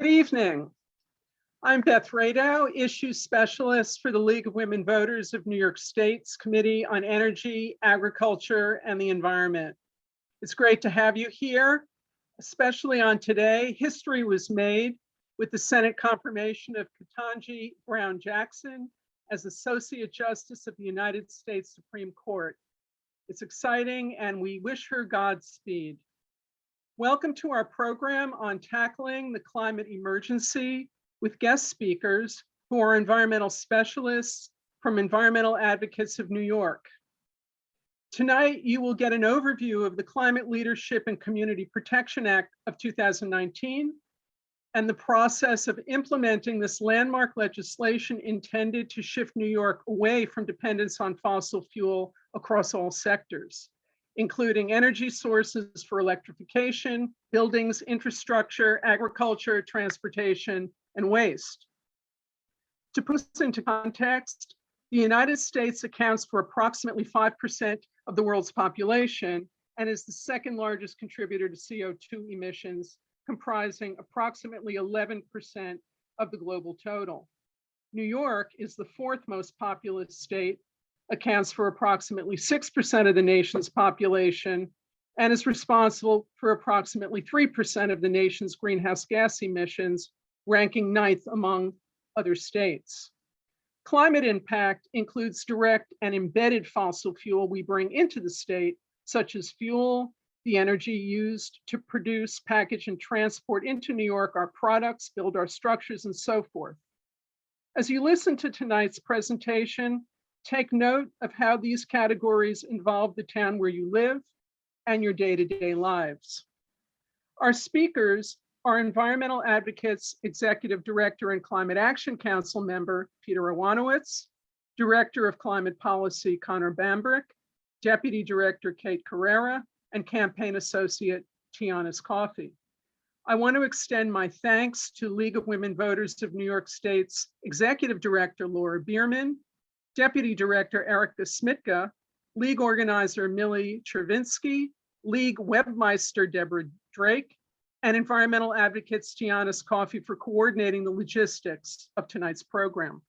Good evening. I'm Beth Radow, Issue Specialist for the League of Women Voters of New York State's Committee on Energy, Agriculture, and the Environment. It's great to have you here, especially on today. History was made with the Senate confirmation of Ketanji Brown Jackson as Associate Justice of the United States Supreme Court. It's exciting, and we wish her Godspeed. Welcome to our program on tackling the climate emergency with guest speakers who are environmental specialists from Environmental Advocates of New York. Tonight, you will get an overview of the Climate Leadership and Community Protection Act of 2019 and the process of implementing this landmark legislation intended to shift New York away from dependence on fossil fuel across all sectors, including energy sources for electrification, buildings, infrastructure, agriculture, transportation, and waste. To put this into context, the United States accounts for approximately 5% of the world's population and is the second largest contributor to CO2 emissions, comprising approximately 11% of the global total. New York is the fourth most populous state, accounts for approximately 6% of the nation's population, and is responsible for approximately 3% of the nation's greenhouse gas emissions, ranking ninth among other states. Climate impact includes direct and embedded fossil fuel we bring into the state, such as fuel, the energy used to produce, package, and transport into New York our products, build our structures, and so forth. As you listen to tonight's presentation, take note of how these categories involve the town where you live and your day-to-day lives. Our speakers are Environmental Advocates Executive Director and Climate Action Council member Peter Awanowitz, Director of Climate Policy Connor Bambrick, Deputy Director Kate Carrera, and Campaign Associate Tianis Coffey. I want to extend my thanks to League of Women Voters of New York State's Executive Director Laura Bierman, Deputy Director Erica Smitka, League Organizer Millie Chervinsky, League Webmeister Deborah Drake, and Environmental Advocates Tianis Coffey for coordinating the logistics of tonight's program.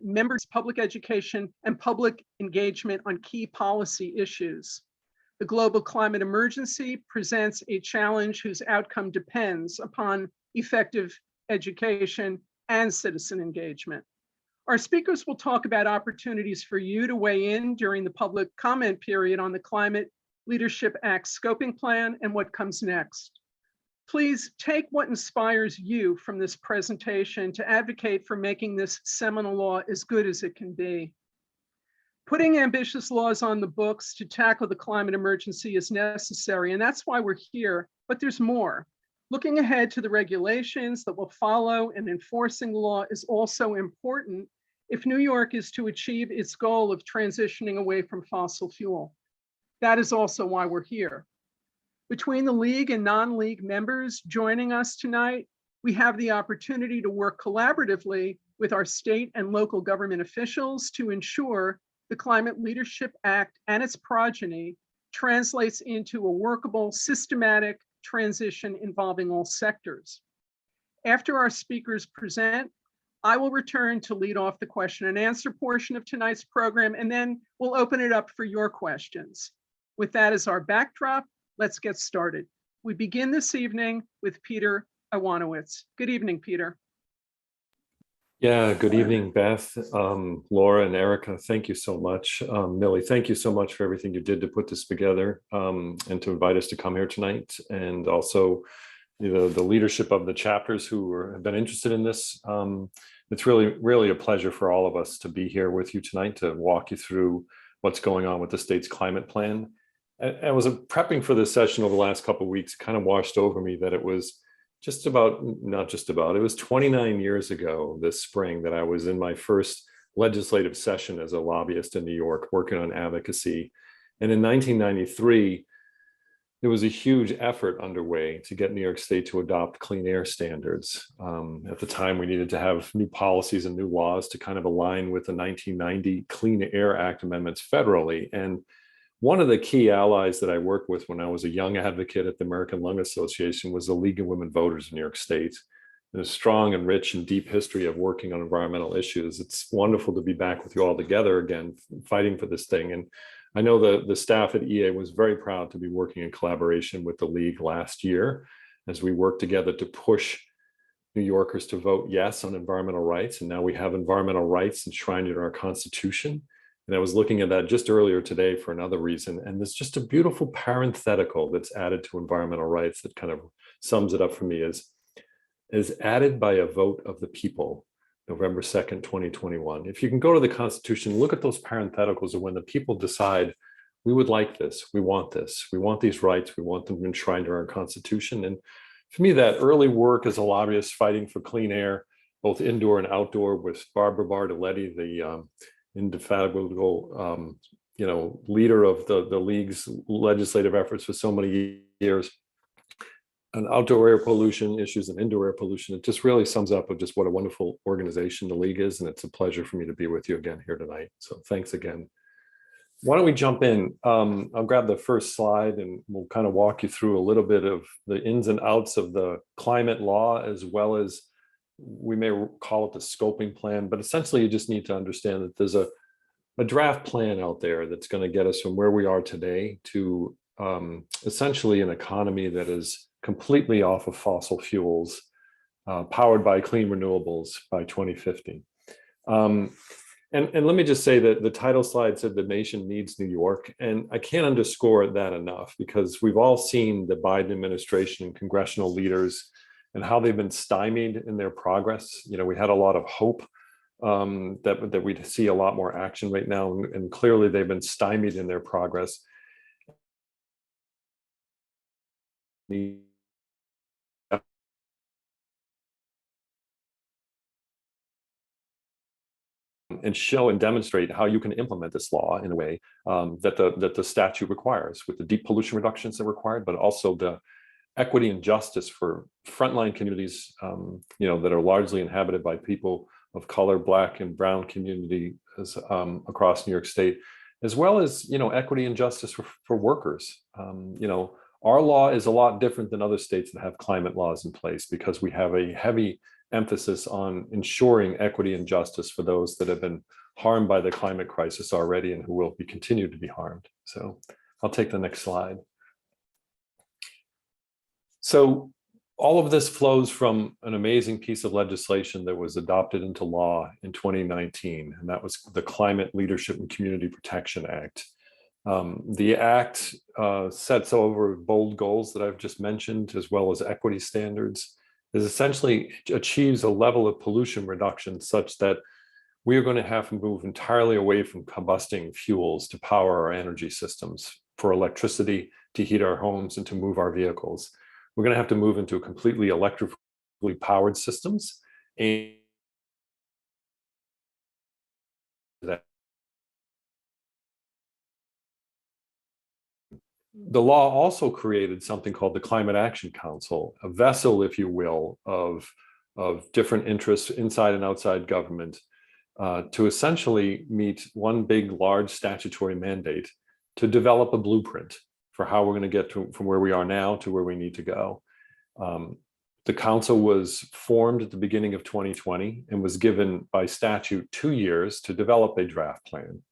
Members, public education, and public engagement on key policy issues. The global climate emergency presents a challenge whose outcome depends upon effective education and citizen engagement. Our speakers will talk about opportunities for you to weigh in during the public comment period on the Climate Leadership Act scoping plan and what comes next. Please take what inspires you from this presentation to advocate for making this seminal law as good as it can be. Putting ambitious laws on the books to tackle the climate emergency is necessary, and that's why we're here, but there's more. Looking ahead to the regulations that will follow and enforcing the law is also important if New York is to achieve its goal of transitioning away from fossil fuel. That is also why we're here. Between the League and non-League members joining us tonight, we have the opportunity to work collaboratively with our state and local government officials to ensure the Climate Leadership Act and its progeny translates into a workable, systematic transition involving all sectors. After our speakers present, I will return to lead off the question and answer portion of tonight's program, and then we'll open it up for your questions. With that as our backdrop, let's get started. We begin this evening with Peter Awanowitz. Good evening, Peter. Yeah, good evening, Beth, Laura, and Erica. Thank you so much. Millie, thank you so much for everything you did to put this together and to invite us to come here tonight. And also, the leadership of the chapters who have been interested in this. It's really a pleasure for all of us to be here with you tonight to walk you through what's going on with the state's climate plan. I was prepping for this session over the last couple of weeks, it kind of washed over me that it was it was 29 years ago this spring that I was in my first legislative session as a lobbyist in New York working on advocacy. And in 1993, there was a huge effort underway to get New York State to adopt clean air standards. At the time, we needed to have new policies and new laws to kind of align with the 1990 Clean Air Act amendments federally. And one of the key allies that I worked with when I was a young advocate at the American Lung Association was the League of Women Voters in New York State. There's a strong and rich and deep history of working on environmental issues. It's wonderful to be back with you all together again, fighting for this thing. And I know the staff at EA was very proud to be working in collaboration with the League last year as we worked together to push New Yorkers to vote yes on environmental rights. And now we have environmental rights enshrined in our Constitution. And I was looking at that just earlier today for another reason. And there's just a beautiful parenthetical that's added to environmental rights that kind of sums it up for me is added by a vote of the people, November 2nd, 2021. If you can go to the Constitution, look at those parentheticals of when the people decide, we would like this, we want these rights, we want them enshrined in our Constitution. And for me, that early work as a lobbyist fighting for clean air, both indoor and outdoor, with Barbara Bartoletti, the indefatigable leader of the League's legislative efforts for so many years, on outdoor air pollution issues and indoor air pollution. It just really sums up of just what a wonderful organization the League is. And it's a pleasure for me to be with you again here tonight. So thanks again. Why don't we jump in? I'll grab the first slide and we'll kind of walk you through a little bit of the ins and outs of the climate law, as well as we may call it the scoping plan, but essentially you just need to understand that there's a draft plan out there that's going to get us from where we are today to essentially an economy that is completely off of fossil fuels, powered by clean renewables by 2050. And let me just say that the title slide said the nation needs New York, and I can't underscore that enough, because we've all seen the Biden administration and congressional leaders and how they've been stymied in their progress. You know, we had a lot of hope that we'd see a lot more action right now, and clearly they've been stymied in their progress. And show and demonstrate how you can implement this law in a way that the statute requires, with the deep pollution reductions that are required, but also the equity and justice for frontline communities, that are largely inhabited by people of color, Black and brown communities across New York State, as well as equity and justice for workers. Our law is a lot different than other states that have climate laws in place, because we have a heavy emphasis on ensuring equity and justice for those that have been harmed by the climate crisis already and who will be continued to be harmed. So I'll take the next slide. So all of this flows from an amazing piece of legislation that was adopted into law in 2019, and that was the Climate Leadership and Community Protection Act. The act sets over bold goals that I've just mentioned, as well as equity standards. It essentially achieves a level of pollution reduction such that we are going to have to move entirely away from combusting fuels to power our energy systems, for electricity to heat our homes and to move our vehicles. We're going to have to move into completely electrically powered systems. And the law also created something called the Climate Action Council, a vessel, if you will, of different interests inside and outside government, to essentially meet one big, large statutory mandate to develop a blueprint for how we're going to get from where we are now to where we need to go. The council was formed at the beginning of 2020 and was given by statute 2 years to develop a draft plan.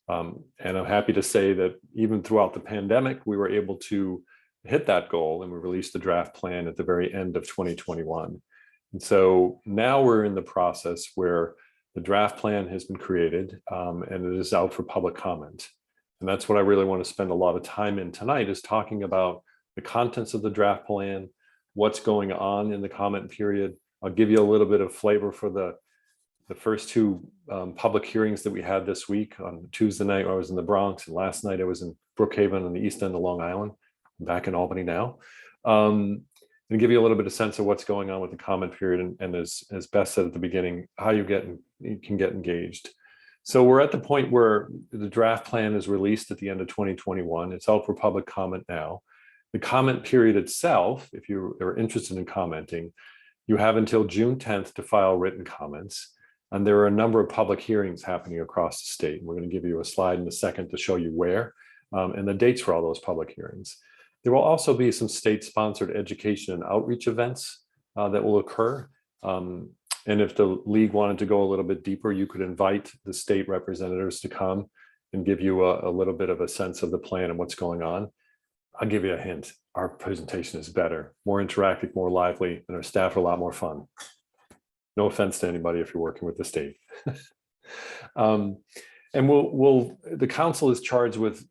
And I'm happy to say that even throughout the pandemic, we were able to hit that goal, and we released the draft plan at the very end of 2021. And so now we're in the process where the draft plan has been created, and it is out for public comment. And that's what I really want to spend a lot of time in tonight, is talking about the contents of the draft plan, what's going on in the comment period. I'll give you a little bit of flavor for the first two public hearings that we had this week. On Tuesday night, I was in the Bronx, and last night I was in Brookhaven on the east end of Long Island. I'm back in Albany now. And give you a little bit of sense of what's going on with the comment period, and as Beth said at the beginning, how you can get engaged. So we're at the point where the draft plan is released at the end of 2021. It's out for public comment now. The comment period itself, if you are interested in commenting, you have until June 10th to file written comments. And there are a number of public hearings happening across the state. We're going to give you a slide in a second to show you where and the dates for all those public hearings. There will also be some state-sponsored education and outreach events that will occur. And if the league wanted to go a little bit deeper, you could invite the state representatives to come and give you a little bit of a sense of the plan and what's going on. I'll give you a hint. Our presentation is better, more interactive, more lively, and our staff are a lot more fun. No offense to anybody if you're working with the state. And the council is charged with,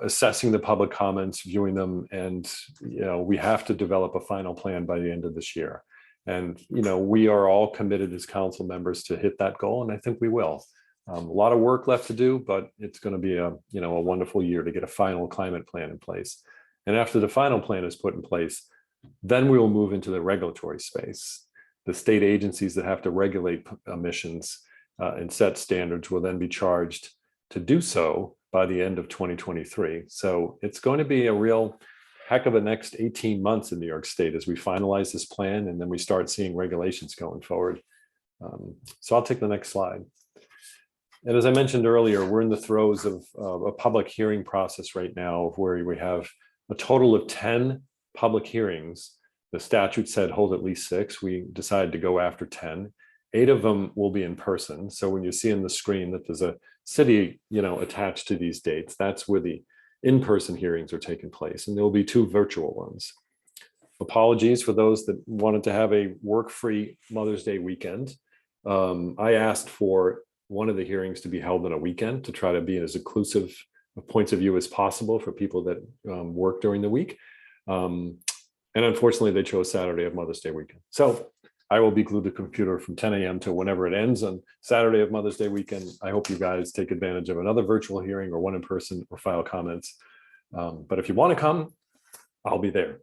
assessing the public comments, viewing them, and, we have to develop a final plan by the end of this year. And, we are all committed as council members to hit that goal, and I think we will. A lot of work left to do, but it's going to be a wonderful year to get a final climate plan in place. And after the final plan is put in place, then we will move into the regulatory space. The state agencies that have to regulate emissions and set standards will then be charged to do so by the end of 2023. So it's going to be a real heck of a next 18 months in New York State as we finalize this plan and then we start seeing regulations going forward. So I'll take the next slide. And as I mentioned earlier, we're in the throes of a public hearing process right now where we have a total of 10 public hearings. The statute said hold at least 6. We decided to go after 10. 8 of them will be in person. So when you see on the screen that there's a city, attached to these dates, that's where the in-person hearings are taking place. And there will be 2 virtual ones. Apologies for those that wanted to have a work-free Mother's Day weekend. I asked for one of the hearings to be held on a weekend to try to be as inclusive of points of view as possible for people that work during the week. And unfortunately, they chose Saturday of Mother's Day weekend. So I will be glued to the computer from 10 a.m. to whenever it ends on Saturday of Mother's Day weekend. I hope you guys take advantage of another virtual hearing or one in person or file comments. But if you want to come, I'll be there,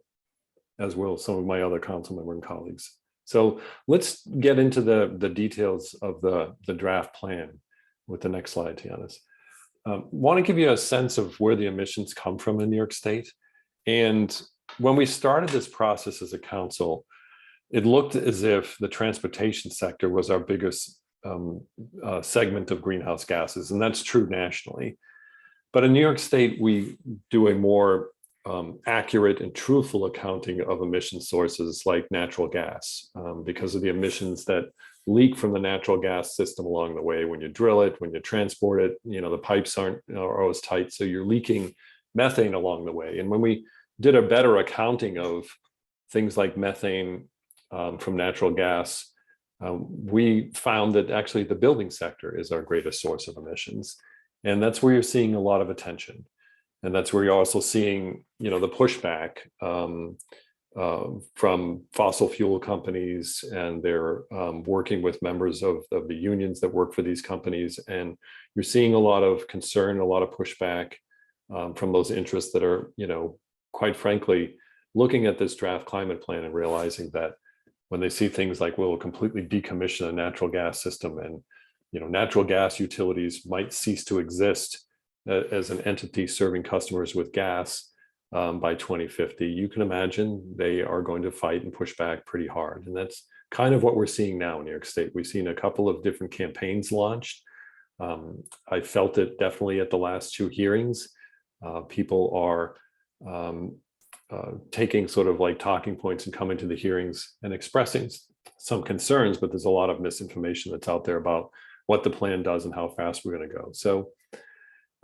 as will some of my other council member and colleagues. So let's get into the details of the draft plan with the next slide, Tiana. Want to give you a sense of where the emissions come from in New York State. And when we started this process as a council, it looked as if the transportation sector was our biggest segment of greenhouse gases, and that's true nationally. But in New York State, we do a more accurate and truthful accounting of emission sources like natural gas because of the emissions that leak from the natural gas system along the way. When you drill it, when you transport it, the pipes are always tight, so you're leaking methane along the way. And when we did a better accounting of things like methane from natural gas, we found that actually the building sector is our greatest source of emissions, and that's where you're seeing a lot of attention. And that's where you're also seeing, the pushback from fossil fuel companies, and they're working with members of the unions that work for these companies. And you're seeing a lot of concern, a lot of pushback from those interests that are, quite frankly, looking at this draft climate plan and realizing that when they see things like we'll completely decommission the natural gas system and, natural gas utilities might cease to exist as an entity serving customers with gas by 2050, you can imagine they are going to fight and push back pretty hard. And that's kind of what we're seeing now in New York State. We've seen a couple of different campaigns launched. I felt it definitely at the last 2 hearings. People are taking sort of like talking points and coming to the hearings and expressing some concerns, but there's a lot of misinformation that's out there about what the plan does and how fast we're going to go. So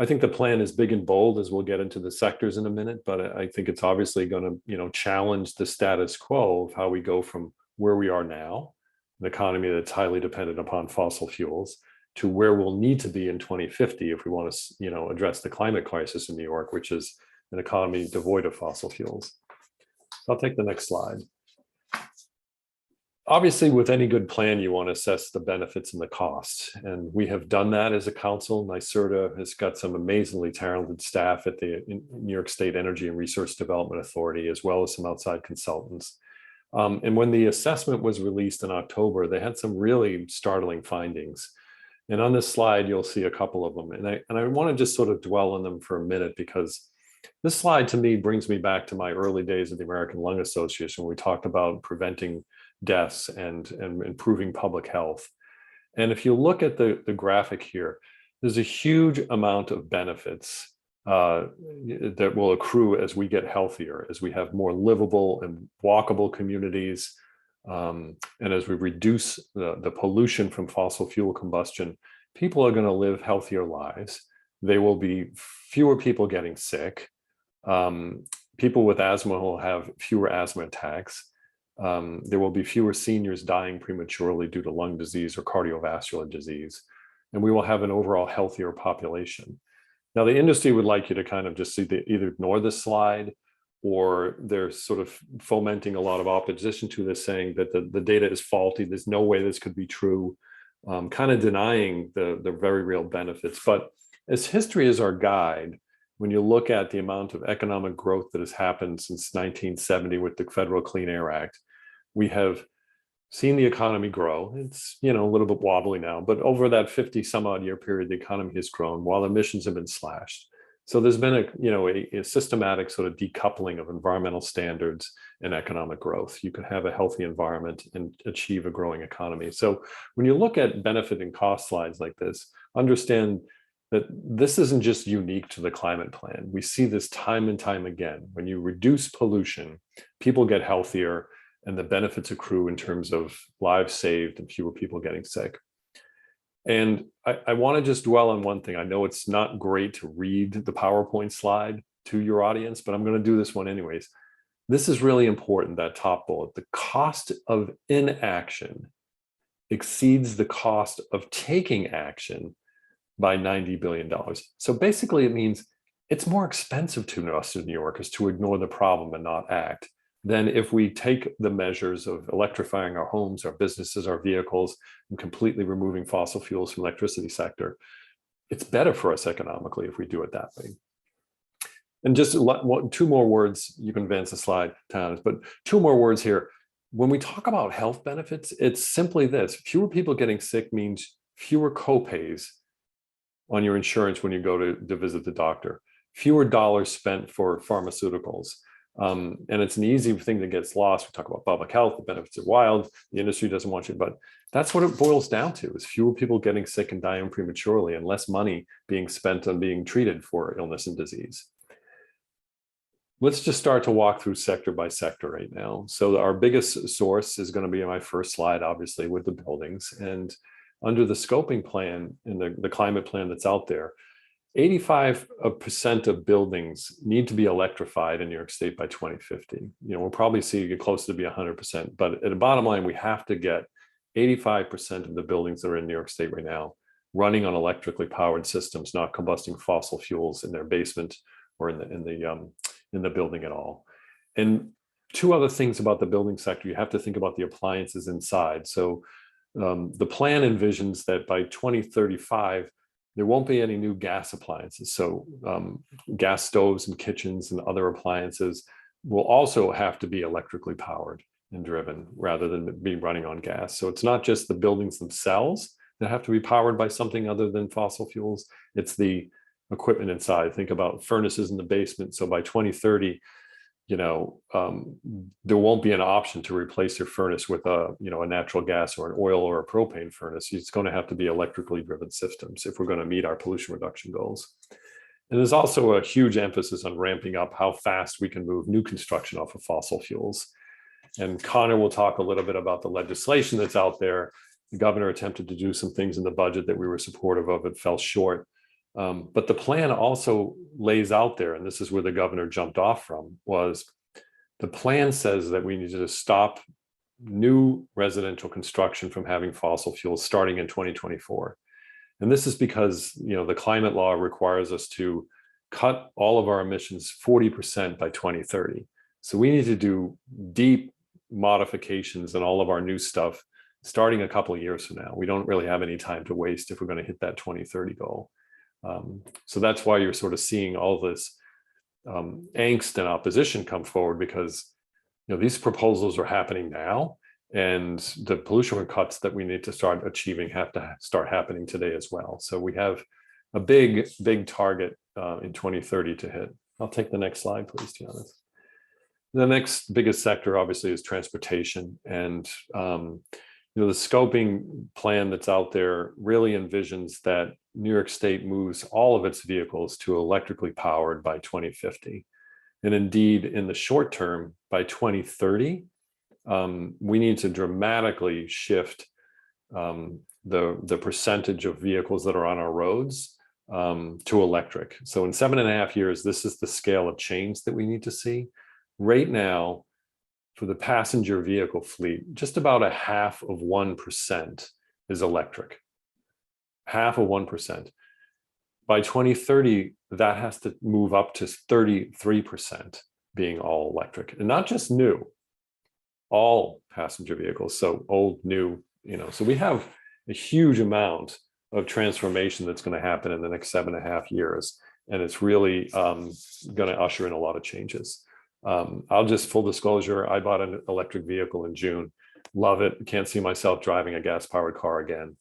I think the plan is big and bold, as we'll get into the sectors in a minute, but I think it's obviously going to, challenge the status quo of how we go from where we are now, an economy that's highly dependent upon fossil fuels, to where we'll need to be in 2050 if we want to, address the climate crisis in New York, which is an economy devoid of fossil fuels. So I'll take the next slide. Obviously, with any good plan, you want to assess the benefits and the costs. And we have done that as a council. NYSERDA has got some amazingly talented staff at the New York State Energy and Resource Development Authority, as well as some outside consultants. And when the assessment was released in October, they had some really startling findings. And on this slide, you'll see a couple of them. And I want to just sort of dwell on them for a minute, because This slide to me brings me back to my early days at the American Lung Association, when we talked about preventing deaths and improving public health. And if you look at the graphic here, there's a huge amount of benefits that will accrue as we get healthier, as we have more livable and walkable communities, and as we reduce the pollution from fossil fuel combustion. People are going to live healthier lives. There will be fewer people getting sick. People with asthma will have fewer asthma attacks. There will be fewer seniors dying prematurely due to lung disease or cardiovascular disease, and we will have an overall healthier population. Now, the industry would like you to kind of just either ignore this slide, or they're sort of fomenting a lot of opposition to this, saying that the data is faulty. There's no way this could be true, kind of denying the very real benefits. But as history is our guide, when you look at the amount of economic growth that has happened since 1970 with the Federal Clean Air Act, we have seen the economy grow. It's, a little bit wobbly now, but over that 50 some odd year period, the economy has grown while emissions have been slashed. So there's been a systematic sort of decoupling of environmental standards and economic growth. You can have a healthy environment and achieve a growing economy. So when you look at benefit and cost slides like this, understand that this isn't just unique to the climate plan. We see this time and time again. When you reduce pollution, people get healthier, and the benefits accrue in terms of lives saved and fewer people getting sick. And I want to just dwell on one thing. I know it's not great to read the PowerPoint slide to your audience, but I'm going to do this one anyways. This is really important, that top bullet. The cost of inaction exceeds the cost of taking action by $90 billion. So basically it means it's more expensive to us as New Yorkers to ignore the problem and not act than if we take the measures of electrifying our homes, our businesses, our vehicles, and completely removing fossil fuels from the electricity sector. It's better for us economically if we do it that way. And just two more words, you can advance the slide, Thomas, but two more words here. When we talk about health benefits, it's simply this: fewer people getting sick means fewer copays on your insurance when you go to visit the doctor, fewer dollars spent for pharmaceuticals. And it's an easy thing that gets lost. We talk about public health, the benefits are wild, the industry doesn't want you, but that's what it boils down to, is fewer people getting sick and dying prematurely and less money being spent on being treated for illness and disease. Let's just start to walk through sector by sector right now. So our biggest source is going to be my first slide, obviously, with the buildings. And under the scoping plan and the climate plan that's out there, 85% of buildings need to be electrified in New York State by 2050. We'll probably see it get closer to be 100%, but at the bottom line, we have to get 85% of the buildings that are in New York State right now running on electrically powered systems, not combusting fossil fuels in their basement or in the building at all. And two other things about the building sector: you have to think about the appliances inside. So the plan envisions that by 2035, there won't be any new gas appliances. So gas stoves and kitchens and other appliances will also have to be electrically powered and driven rather than be running on gas. So it's not just the buildings themselves that have to be powered by something other than fossil fuels. It's the equipment inside. Think about furnaces in the basement. So by 2030, there won't be an option to replace your furnace with a natural gas or an oil or a propane furnace. It's going to have to be electrically driven systems if we're going to meet our pollution reduction goals. And there's also a huge emphasis on ramping up how fast we can move new construction off of fossil fuels. And Connor will talk a little bit about the legislation that's out there. The governor attempted to do some things in the budget that we were supportive of. It fell short. But the plan also lays out there, and this is where the governor jumped off from, was the plan says that we need to stop new residential construction from having fossil fuels starting in 2024. And this is because, the climate law requires us to cut all of our emissions 40% by 2030. So we need to do deep modifications in all of our new stuff starting a couple of years from now. We don't really have any time to waste if we're going to hit that 2030 goal. So that's why you're sort of seeing all this angst and opposition come forward, because these proposals are happening now, and the pollution cuts that we need to start achieving have to start happening today as well. So we have a big target in 2030 to hit. I'll take the next slide, please, Tiana. The next biggest sector obviously is transportation, and the scoping plan that's out there really envisions that New York State moves all of its vehicles to electrically powered by 2050. And indeed, in the short term, by 2030, we need to dramatically shift the percentage of vehicles that are on our roads to electric. So in 7.5 years, this is the scale of change that we need to see. Right now, for the passenger vehicle fleet, just about 0.5% is electric. 0.5%. By 2030, that has to move up to 33% being all electric, and not just new, all passenger vehicles. So old, new, so we have a huge amount of transformation that's going to happen in the next 7.5 years. And it's really going to usher in a lot of changes. I'll just full disclosure, I bought an electric vehicle in June. Love it. Can't see myself driving a gas powered car again.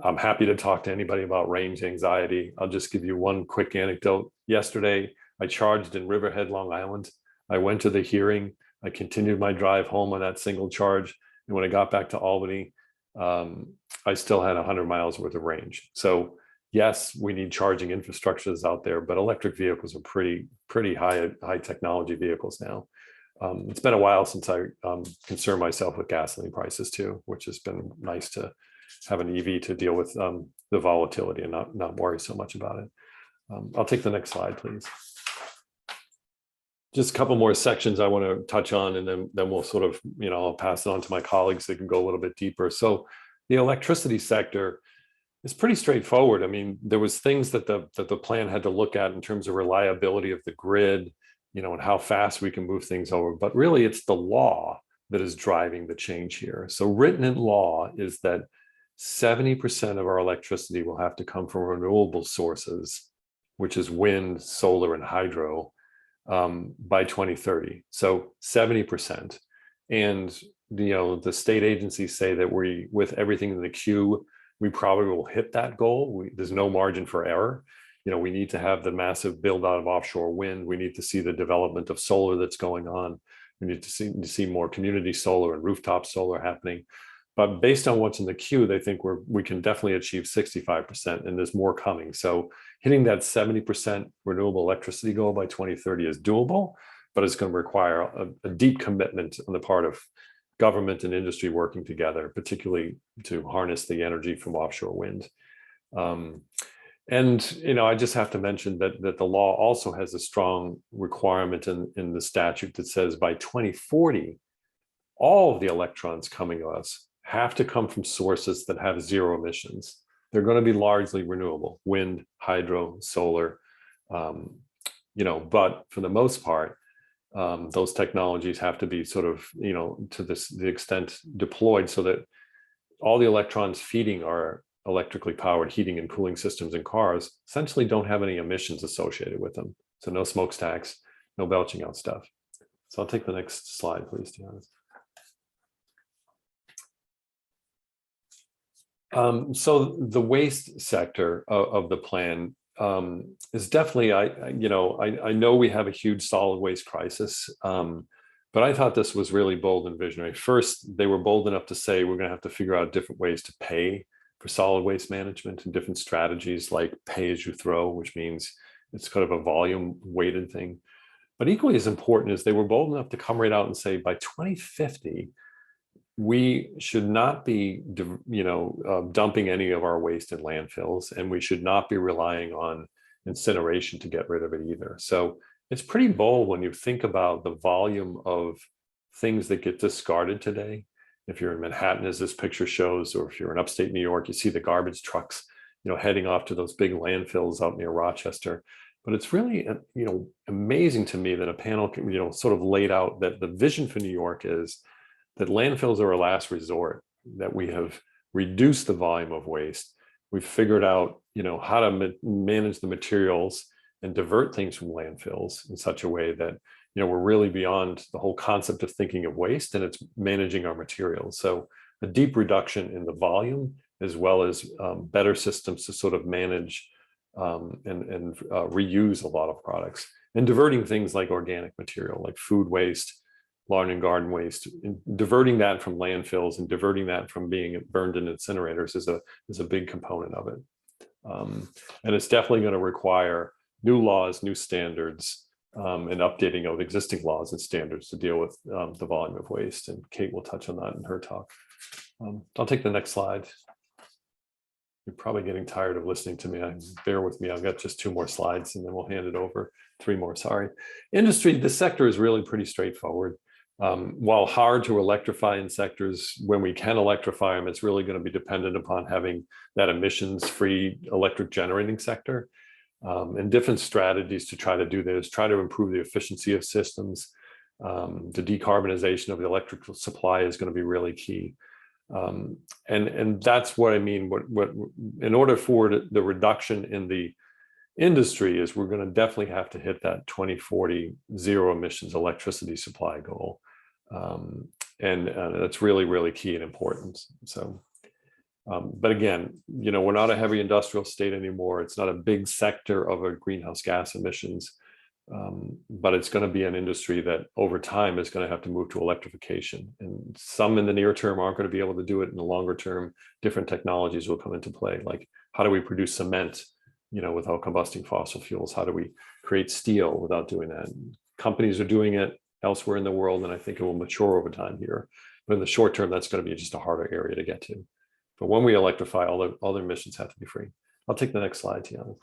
I'm happy to talk to anybody about range anxiety. I'll just give you one quick anecdote. Yesterday, I charged in Riverhead, Long Island. I went to the hearing. I continued my drive home on that single charge. And when I got back to Albany, I still had 100 miles worth of range. So yes, we need charging infrastructures out there, but electric vehicles are pretty high technology vehicles now. It's been a while since I concerned myself with gasoline prices too, which has been nice to have an EV to deal with the volatility and not worry so much about it. I'll take the next slide, please. Just a couple more sections I want to touch on, and then we'll sort of, I'll pass it on to my colleagues. They can go a little bit deeper. So the electricity sector is pretty straightforward. I mean, there was things that the plan had to look at in terms of reliability of the grid, and how fast we can move things over. But really, it's the law that is driving the change here. So written in law is that 70% of our electricity will have to come from renewable sources, which is wind, solar, and hydro, by 2030. So 70%. And the state agencies say that with everything in the queue, we probably will hit that goal. There's no margin for error. We need to have the massive build out of offshore wind. We need to see the development of solar that's going on. We need to see more community solar and rooftop solar happening. But based on what's in the queue, they think we can definitely achieve 65%, and there's more coming. So hitting that 70% renewable electricity goal by 2030 is doable, but it's going to require a deep commitment on the part of government and industry working together, particularly to harness the energy from offshore wind. I just have to mention that the law also has a strong requirement in the statute that says by 2040, all of the electrons coming to us have to come from sources that have zero emissions. They're going to be largely renewable, wind, hydro, solar, but for the most part, those technologies have to be sort of, to the extent deployed so that all the electrons feeding our electrically powered heating and cooling systems in cars essentially don't have any emissions associated with them. So no smokestacks, no belching out stuff. So I'll take the next slide, please, Tiana. So the waste sector of the plan is definitely, I know we have a huge solid waste crisis, but I thought this was really bold and visionary. First, they were bold enough to say we're going to have to figure out different ways to pay for solid waste management and different strategies like pay as you throw, which means it's kind of a volume weighted thing. But equally as important is they were bold enough to come right out and say by 2050, we should not be, dumping any of our waste in landfills, and we should not be relying on incineration to get rid of it either. So it's pretty bold when you think about the volume of things that get discarded today. If you're in Manhattan, as this picture shows, or if you're in upstate New York, you see the garbage trucks, heading off to those big landfills out near Rochester. But it's really, amazing to me that a panel, sort of laid out that the vision for New York is that landfills are a last resort, that we have reduced the volume of waste. We've figured out, how to manage the materials and divert things from landfills in such a way that, we're really beyond the whole concept of thinking of waste, and it's managing our materials. So a deep reduction in the volume, as well as better systems to sort of manage and reuse a lot of products. and diverting things like organic material, like food waste, lawn and garden waste, and diverting that from landfills and diverting that from being burned in incinerators is a big component of it. And it's definitely going to require new laws, new standards, and updating of existing laws and standards to deal with the volume of waste. And Kate will touch on that in her talk. I'll take the next slide. You're probably getting tired of listening to me. Bear with me. I've got just 2 more slides and then we'll hand it over. 3 more, sorry. Industry, this sector is really pretty straightforward. While hard to electrify in sectors, when we can electrify them, it's really going to be dependent upon having that emissions-free electric generating sector. And different strategies to try to do this, try to improve the efficiency of systems. The decarbonization of the electrical supply is going to be really key. And that's what I mean. What in order for the reduction in the industry is we're going to definitely have to hit that 2040 zero emissions electricity supply goal. And that's really, really key and important. So, but again, you know, we're not a heavy industrial state anymore. It's not a big sector of our greenhouse gas emissions, but it's going to be an industry that over time is going to have to move to electrification. And some in the near term aren't going to be able to do it. In the longer term, different technologies will come into play. Like, how do we produce cement, you know, without combusting fossil fuels? How do we create steel without doing that? Companies are doing it elsewhere in the world, and I think it will mature over time here. But in the short term, that's going to be just a harder area to get to. But when we electrify, all the emissions have to be free. I'll take the next slide, Tiana.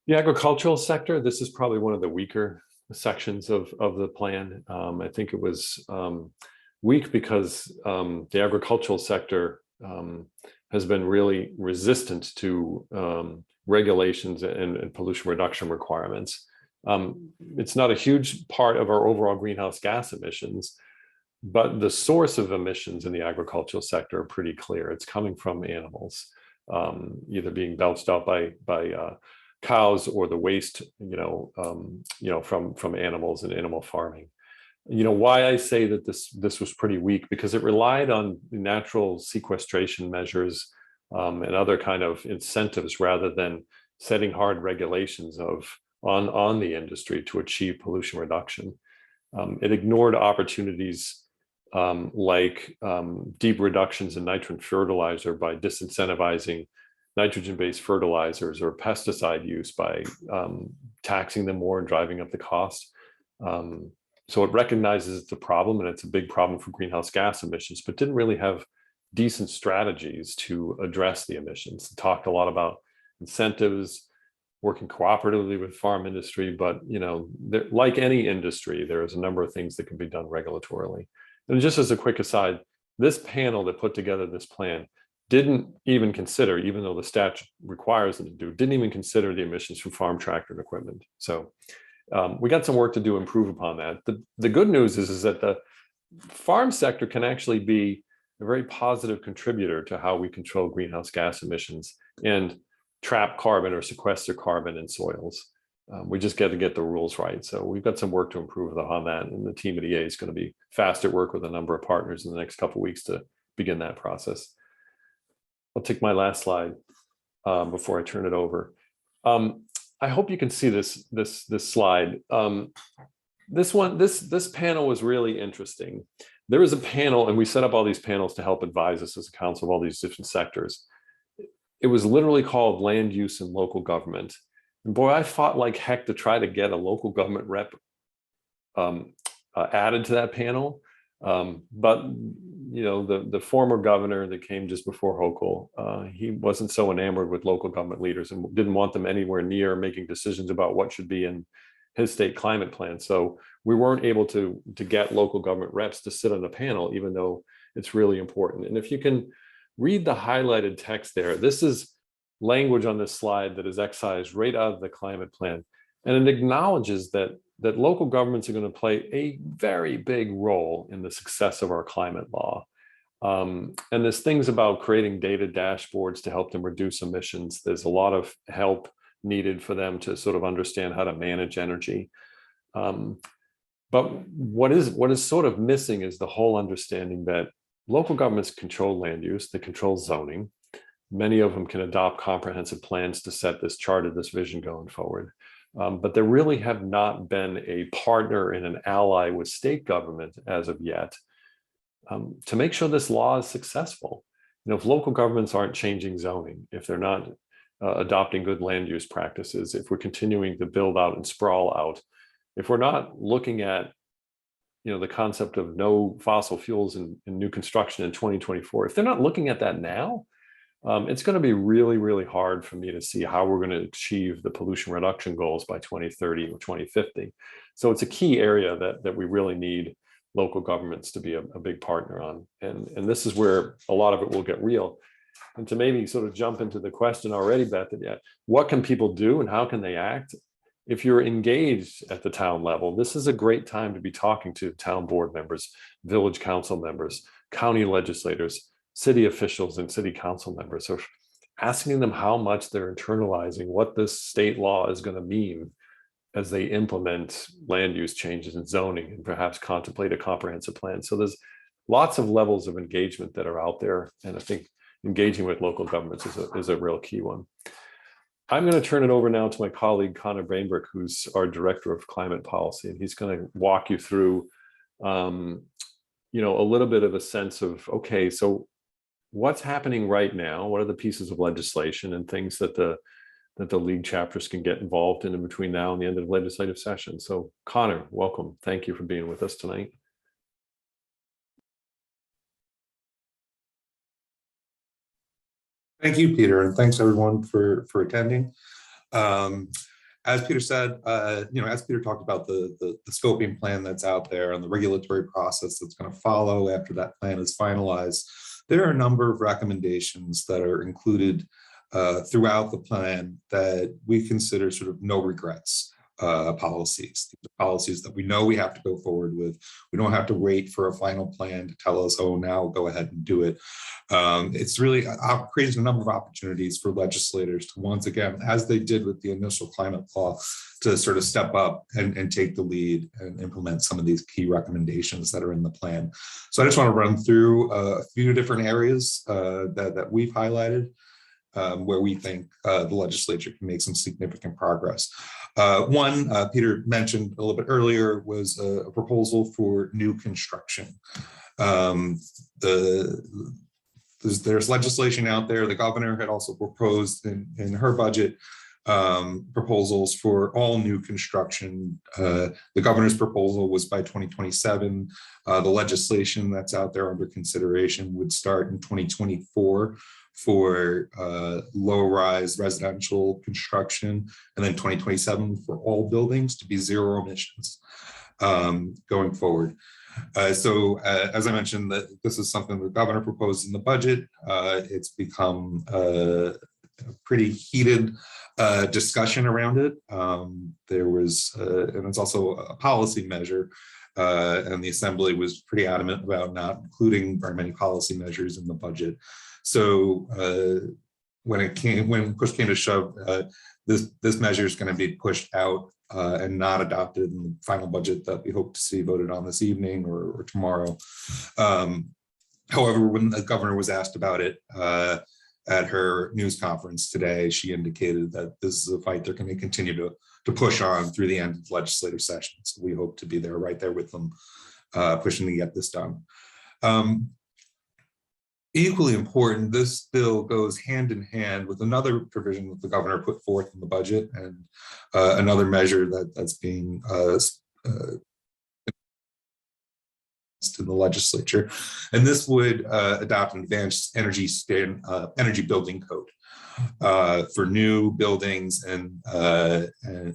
The agricultural sector, this is probably one of the weaker sections of the plan. I think it was weak because the agricultural sector has been really resistant to regulations and pollution reduction requirements. It's not a huge part of our overall greenhouse gas emissions, but the source of emissions in the agricultural sector are pretty clear. It's coming from animals, either being belched out by cows or the waste, from animals and animal farming. You know, why I say that this was pretty weak, because it relied on natural sequestration measures and other kind of incentives rather than setting hard regulations on the industry to achieve pollution reduction. It ignored opportunities like deep reductions in nitrogen fertilizer by disincentivizing nitrogen-based fertilizers or pesticide use by taxing them more and driving up the cost. So it recognizes it's a problem, and it's a big problem for greenhouse gas emissions, but didn't really have decent strategies to address the emissions. It talked a lot about incentives, working cooperatively with farm industry, but like any industry, there's a number of things that can be done regulatorily. And just as a quick aside, this panel that put together this plan didn't even consider, even though the statute requires them to do, didn't even consider the emissions from farm tractor and equipment. So we got some work to do to improve upon that. The good news is that the farm sector can actually be a very positive contributor to how we control greenhouse gas emissions and trap carbon or sequester carbon in soils. We just got to get the rules right. So we've got some work to improve on that. And the team at EA is going to be fast at work with a number of partners in the next couple of weeks to begin that process. I'll take my last slide before I turn it over. I hope you can see this slide. This panel was really interesting. There was a panel, and we set up all these panels to help advise us as a council of all these different sectors. It was literally called Land Use and Local Government. And boy, I fought like heck to try to get a local government rep added to that panel. But the former governor that came just before Hochul, he wasn't so enamored with local government leaders and didn't want them anywhere near making decisions about what should be in his state climate plan. So we weren't able to get local government reps to sit on the panel, even though it's really important. And if you can read the highlighted text there, this is language on this slide that is excised right out of the climate plan. And it acknowledges that local governments are going to play a very big role in the success of our climate law. And there's things about creating data dashboards to help them reduce emissions. There's a lot of help needed for them to sort of understand how to manage energy. But what is sort of missing is the whole understanding that local governments control land use, they control zoning, Many of them can adopt comprehensive plans to set this charted this vision going forward. But there really have not been a partner and an ally with state government as of yet to make sure this law is successful. You know, if local governments aren't changing zoning, if they're not adopting good land use practices, if we're continuing to build out and sprawl out, if we're not looking at, you know, the concept of no fossil fuels in new construction in 2024, if they're not looking at that now, it's going to be really, really hard for me to see how we're going to achieve the pollution reduction goals by 2030 or 2050. So it's a key area that we really need local governments to be a big partner on. And this is where a lot of it will get real. And to maybe sort of jump into the question already, Beth, what can people do and how can they act? If you're engaged at the town level, this is a great time to be talking to town board members, village council members, county legislators, city officials and city council members, so asking them how much they're internalizing what this state law is going to mean as they implement land use changes in zoning and perhaps contemplate a comprehensive plan. So there's lots of levels of engagement that are out there. And I think engaging with local governments is a real key one. I'm going to turn it over now to my colleague, Connor Bainbrook, who's our Director of Climate Policy, and he's going to walk you through you know, a little bit of a sense of, okay, so what's happening right now? What are the pieces of legislation and things that the league chapters can get involved in between now and the end of the legislative session? So Connor, welcome. Thank you for being with us tonight. Thank you, Peter, and thanks everyone for attending. As Peter said, you know, as Peter talked about the scoping plan that's out there and the regulatory process that's going to follow after that plan is finalized, there are a number of recommendations that are included throughout the plan that we consider sort of no regrets policies. These are policies that we know we have to go forward with. We don't have to wait for a final plan to tell us, oh, now go ahead and do it. It's really creating a number of opportunities for legislators to once again, as they did with the initial climate law, to sort of step up and take the lead and implement some of these key recommendations that are in the plan. So I just want to run through a few different areas that we've highlighted where we think the legislature can make some significant progress. One, Peter mentioned a little bit earlier, was a proposal for new construction. There's legislation out there. The governor had also proposed in her budget proposals for all new construction. The governor's proposal was by 2027. The legislation that's out there under consideration would start in 2024 for low-rise residential construction, and then 2027 for all buildings to be zero emissions going forward. So as I mentioned, this is something the governor proposed in the budget. It's become a pretty heated discussion around it. There was, and it's also a policy measure, and the Assembly was pretty adamant about not including very many policy measures in the budget. So when push came to shove, this measure is going to be pushed out and not adopted in the final budget that we hope to see voted on this evening or tomorrow. However, when the governor was asked about it at her news conference today, she indicated that this is a fight they're going to continue to push on through the end of the legislative session. So we hope to be there right there with them, pushing to get this done. Equally important, this bill goes hand in hand with another provision that the governor put forth in the budget, and another measure that's being in the legislature, and this would adopt an advanced energy building code for new buildings and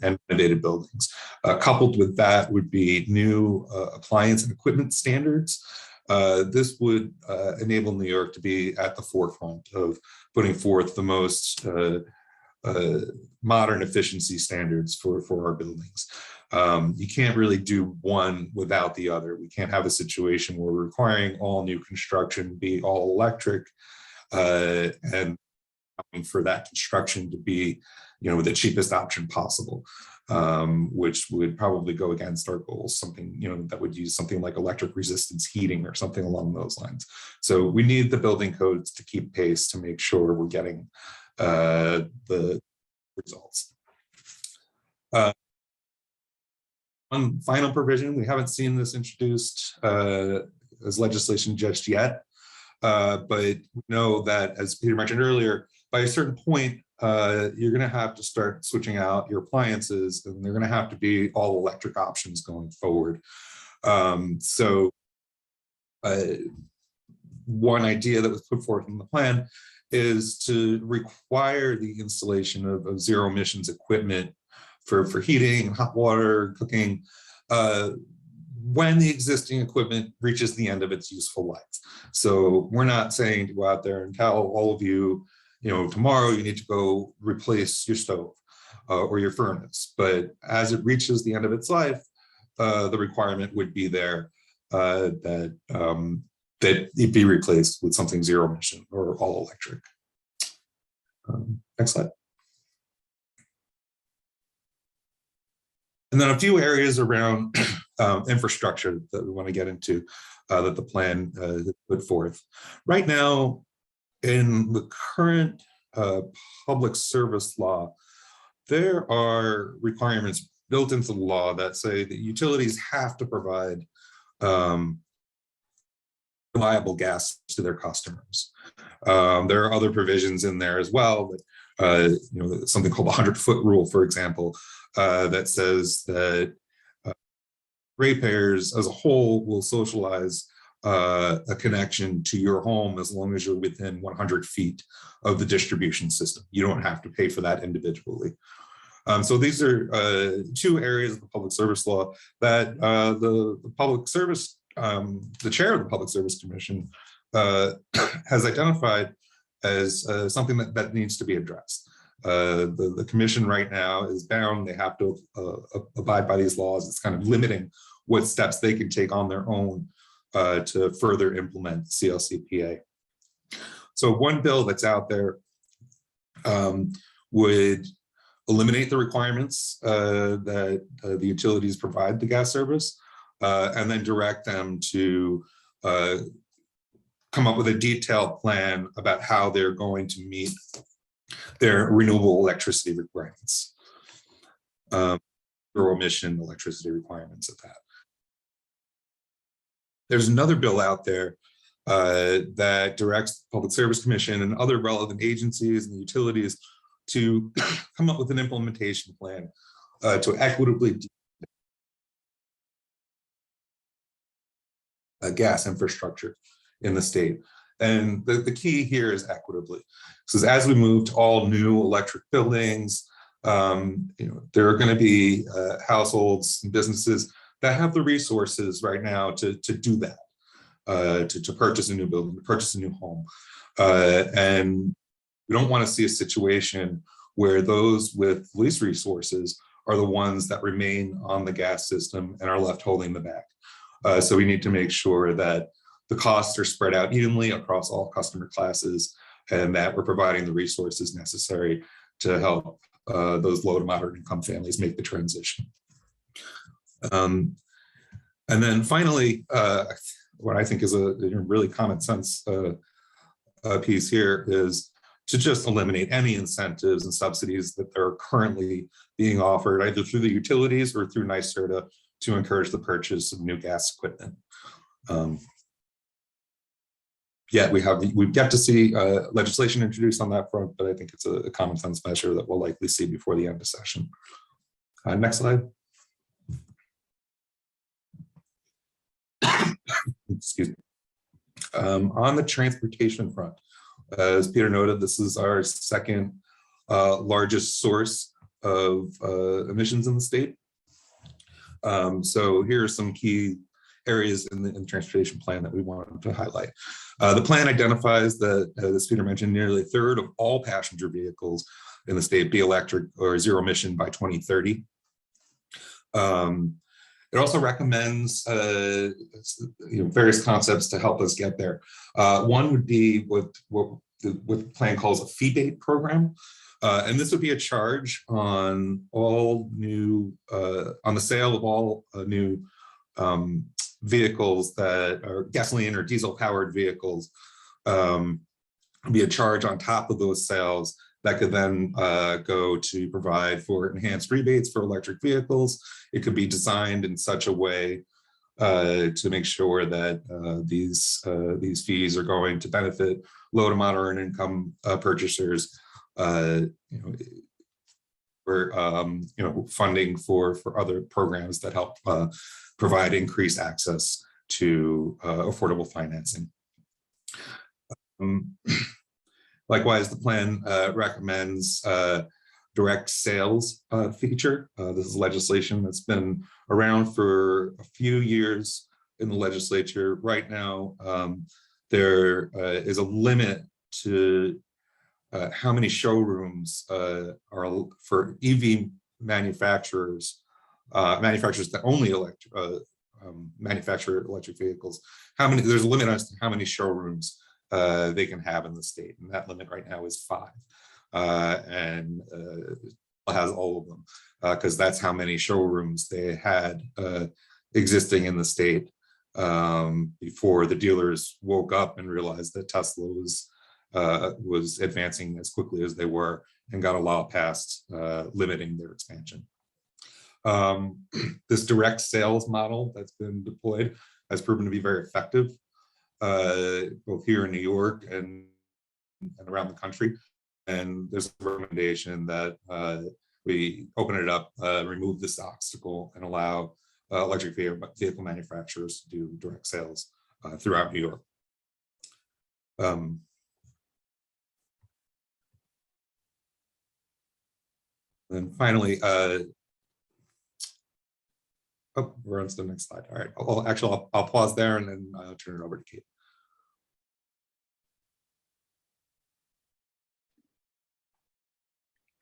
renovated buildings. Coupled with that would be new appliance and equipment standards. This would enable New York to be at the forefront of putting forth the most modern efficiency standards for our buildings. You can't really do one without the other. We can't have a situation where we're requiring all new construction be all electric and for that construction to be, you know, the cheapest option possible. which would probably go against our goals, something, that would use something like electric resistance heating or something along those lines. So we need the building codes to keep pace to make sure we're getting the results. One final provision, we haven't seen this introduced as legislation just yet, but we know that, as Peter mentioned earlier, by a certain point, you're going to have to start switching out your appliances, and they're going to have to be all electric options going forward. So one idea that was put forth in the plan is to require the installation of zero emissions equipment for heating, hot water, cooking, when the existing equipment reaches the end of its useful life. So we're not saying to go out there and tell all of you, tomorrow you need to go replace your stove or your furnace. But as it reaches the end of its life, the requirement would be there that it be replaced with something zero emission or all electric. Next slide. And then a few areas around infrastructure that we want to get into that the plan put forth. Right now, in the current public service law, there are requirements built into the law that say that utilities have to provide reliable gas to their customers. There are other provisions in there as well, something called the 100-foot rule, for example, that says that ratepayers as a whole will socialize a connection to your home as long as you're within 100 feet of the distribution system. You don't have to pay for that individually. So these are two areas of the public service law that the public service, the chair of the Public Service Commission has identified as something that needs to be addressed. The commission right now is bound. They have to abide by these laws. It's kind of limiting what steps they can take on their own to further implement CLCPA. So one bill that's out there would eliminate the requirements that the utilities provide the gas service, and then direct them to come up with a detailed plan about how they're going to meet their renewable electricity requirements, zero emission electricity requirements at that. There's another bill out there that directs the Public Service Commission and other relevant agencies and utilities to come up with an implementation plan to equitably gas infrastructure in the state. And the key here is equitably. Because as we move to all new electric buildings, there are going to be households and businesses that have the resources right now to do that, to purchase a new building, to purchase a new home. And we don't want to see a situation where those with least resources are the ones that remain on the gas system and are left holding the bag. So we need to make sure that the costs are spread out evenly across all customer classes, and that we're providing the resources necessary to help those low to moderate income families make the transition. And then finally, what I think is a really common sense piece here is to just eliminate any incentives and subsidies that are currently being offered either through the utilities or through NYSERDA to encourage the purchase of new gas equipment. Yet we've yet to see legislation introduced on that front, but I think it's a common sense measure that we'll likely see before the end of session. Next slide. Excuse me. On the transportation front, as Peter noted, this is our second largest source of emissions in the state. So here are some key areas in the transportation plan that we wanted to highlight. The plan identifies that, as Peter mentioned, nearly a third of all passenger vehicles in the state be electric or zero emission by 2030. It also recommends various concepts to help us get there. One would be what what the plan calls a fee-based program. And this would be a charge on all new, on the sale of all new vehicles that are gasoline or diesel powered vehicles. Be a charge on top of those sales that could then go to provide for enhanced rebates for electric vehicles. It could be designed in such a way to make sure that these fees are going to benefit low to moderate income purchasers, for funding for other programs that help provide increased access to affordable financing. Likewise, the plan recommends direct sales feature. This is legislation that's been around for a few years in the legislature. Right now, there is a limit to how many showrooms are for EV manufacturers, manufacturers that only manufacture electric vehicles. There's a limit as to how many showrooms they can have in the state, and that limit right now is 5, and has all of them because that's how many showrooms they had existing in the state before the dealers woke up and realized that Tesla was advancing as quickly as they were and got a law passed limiting their expansion. This direct sales model that's been deployed has proven to be very effective, both here in New York and around the country. And there's a recommendation that we open it up, remove this obstacle, and allow electric vehicle manufacturers to do direct sales throughout New York. And finally, we're on to the next slide. All right. I'll pause there and then turn it over to Kate.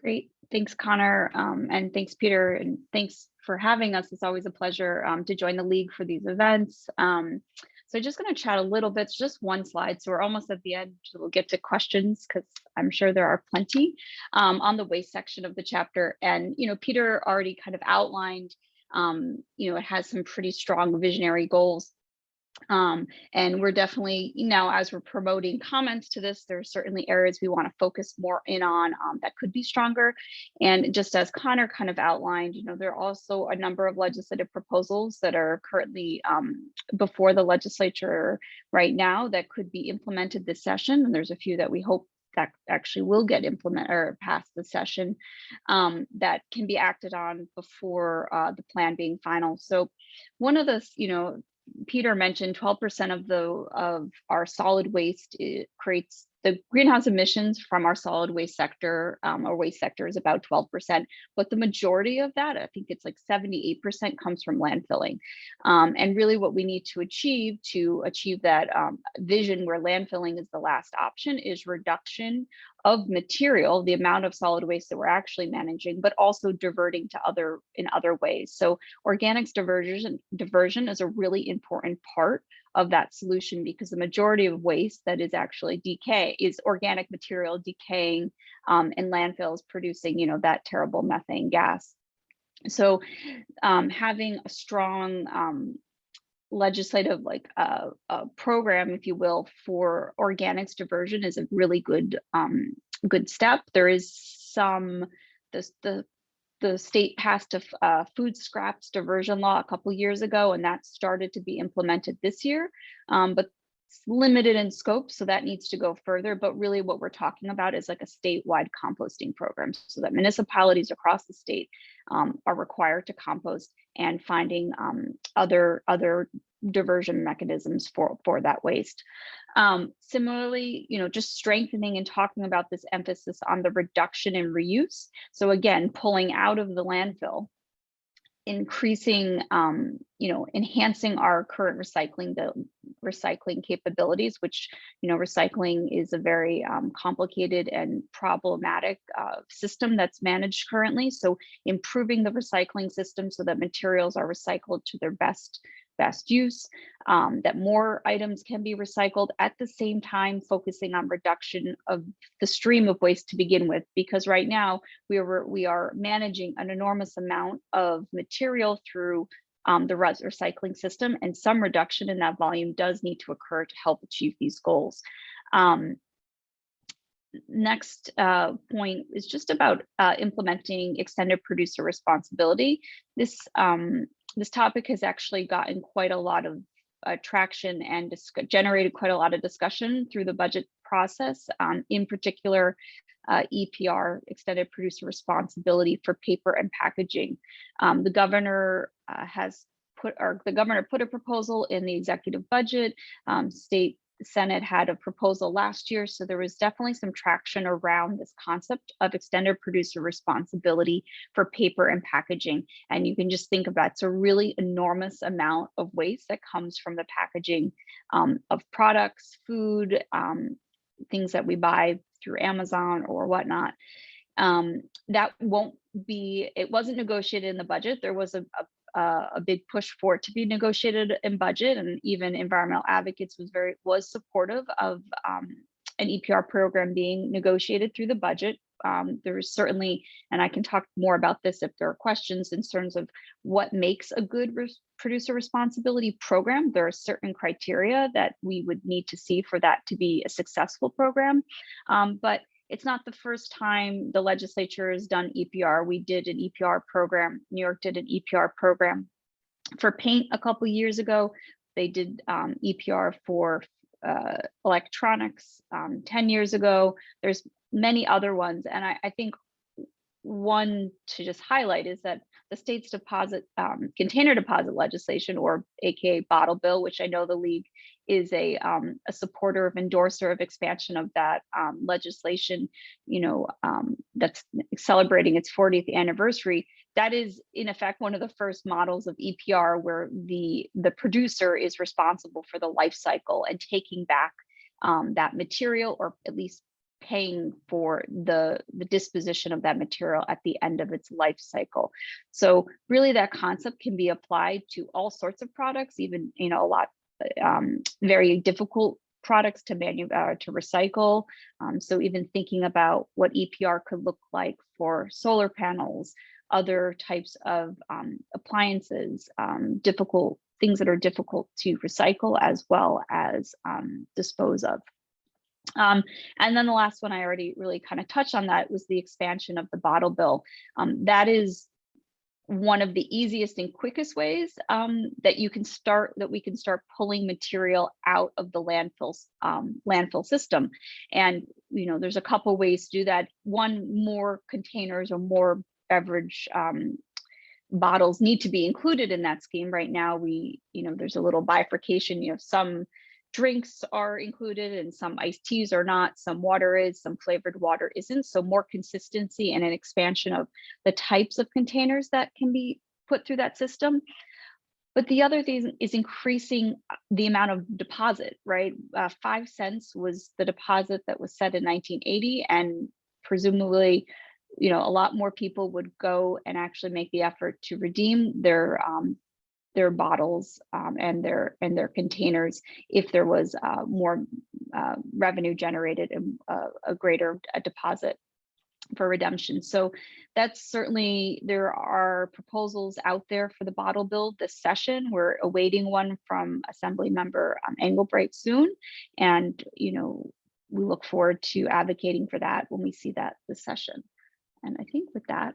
Great. Thanks, Connor. And thanks, Peter. And thanks for having us. It's always a pleasure to join the League for these events. So just going to chat a little bit, just one slide. So we're almost at the end. We'll get to questions because I'm sure there are plenty on the waste section of the chapter. And, Peter already kind of outlined, it has some pretty strong visionary goals. And we're definitely now, as we're promoting comments to this, there are certainly areas we want to focus more in on that could be stronger. And just as Connor kind of outlined, there are also a number of legislative proposals that are currently before the legislature right now that could be implemented this session. And there's a few that we hope that actually will get implemented or past the session that can be acted on before the plan being final. So one of the, Peter mentioned 12% of our solid waste creates the greenhouse emissions from our solid waste sector. Our waste sector is about 12%, but the majority of that, I think it's like 78%, comes from landfilling. And really what we need to achieve that vision where landfilling is the last option is reduction of material, the amount of solid waste that we're actually managing, but also diverting to in other ways. So organics diversion is a really important part of that solution because the majority of waste that is actually is organic material decaying in landfills producing, that terrible methane gas. So having a strong legislative program, if you will, for organics diversion is a really good step. There is the state passed a food scraps diversion law a couple years ago, and that started to be implemented this year, but it's limited in scope, so that needs to go further. But really what we're talking about is like a statewide composting program so that municipalities across the state are required to compost and finding other diversion mechanisms for that waste. Similarly, just strengthening and talking about this emphasis on the reduction and reuse. So again, pulling out of the landfill, increasing enhancing our current recycling capabilities, which, recycling is a very complicated and problematic system that's managed currently. So improving the recycling system so that materials are recycled to their best use, that more items can be recycled, at the same time focusing on reduction of the stream of waste to begin with, because right now we are managing an enormous amount of material through the recycling system, and some reduction in that volume does need to occur to help achieve these goals. Next point is just about implementing extended producer responsibility. This topic has actually gotten quite a lot of traction and generated quite a lot of discussion through the budget process, in particular EPR, extended producer responsibility for paper and packaging. The governor put a proposal in the executive budget. State Senate had a proposal last year, so there was definitely some traction around this concept of extended producer responsibility for paper and packaging. And you can just think about, it's a really enormous amount of waste that comes from the packaging of products, food, things that we buy through Amazon or whatnot. That it wasn't negotiated in the budget. There was a big push for it to be negotiated in budget, and even environmental advocates was supportive of an EPR program being negotiated through the budget. There is certainly, and I can talk more about this if there are questions in terms of what makes a good producer responsibility program. There are certain criteria that we would need to see for that to be a successful program. But it's not the first time the legislature has done EPR. We did an EPR program. New York did an EPR program for paint a couple years ago. They did EPR for electronics 10 years ago. There's many other ones. And I think one to just highlight is that the state's container deposit legislation, or AKA bottle bill, which I know the League is a supporter of, endorser of expansion of that legislation, that's celebrating its 40th anniversary. That is in effect one of the first models of EPR where the producer is responsible for the life cycle and taking back that material, or at least paying for the disposition of that material at the end of its life cycle. So really that concept can be applied to all sorts of products, even a lot very difficult products to recycle. So even thinking about what EPR could look like for solar panels, other types of appliances, difficult things that are difficult to recycle as well as dispose of. And then the last one, I already really kind of touched on that, was the expansion of the bottle bill. That is one of the easiest and quickest ways that we can start pulling material out of the landfill system. And there's a couple ways to do that. One, more containers or more beverage bottles need to be included in that scheme. Right now, there's a little bifurcation. Some drinks are included and some iced teas are not, some water is, some flavored water isn't. So more consistency and an expansion of the types of containers that can be put through that system. But the other thing is increasing the amount of deposit, right? 5 cents was the deposit that was set in 1980, and presumably, a lot more people would go and actually make the effort to redeem their bottles and their containers if there was more revenue generated and a greater deposit for redemption. So that's certainly, there are proposals out there for the bottle bill this session. We're awaiting one from Assembly Member Engelbreit soon, and we look forward to advocating for that when we see that this session. And I think with that,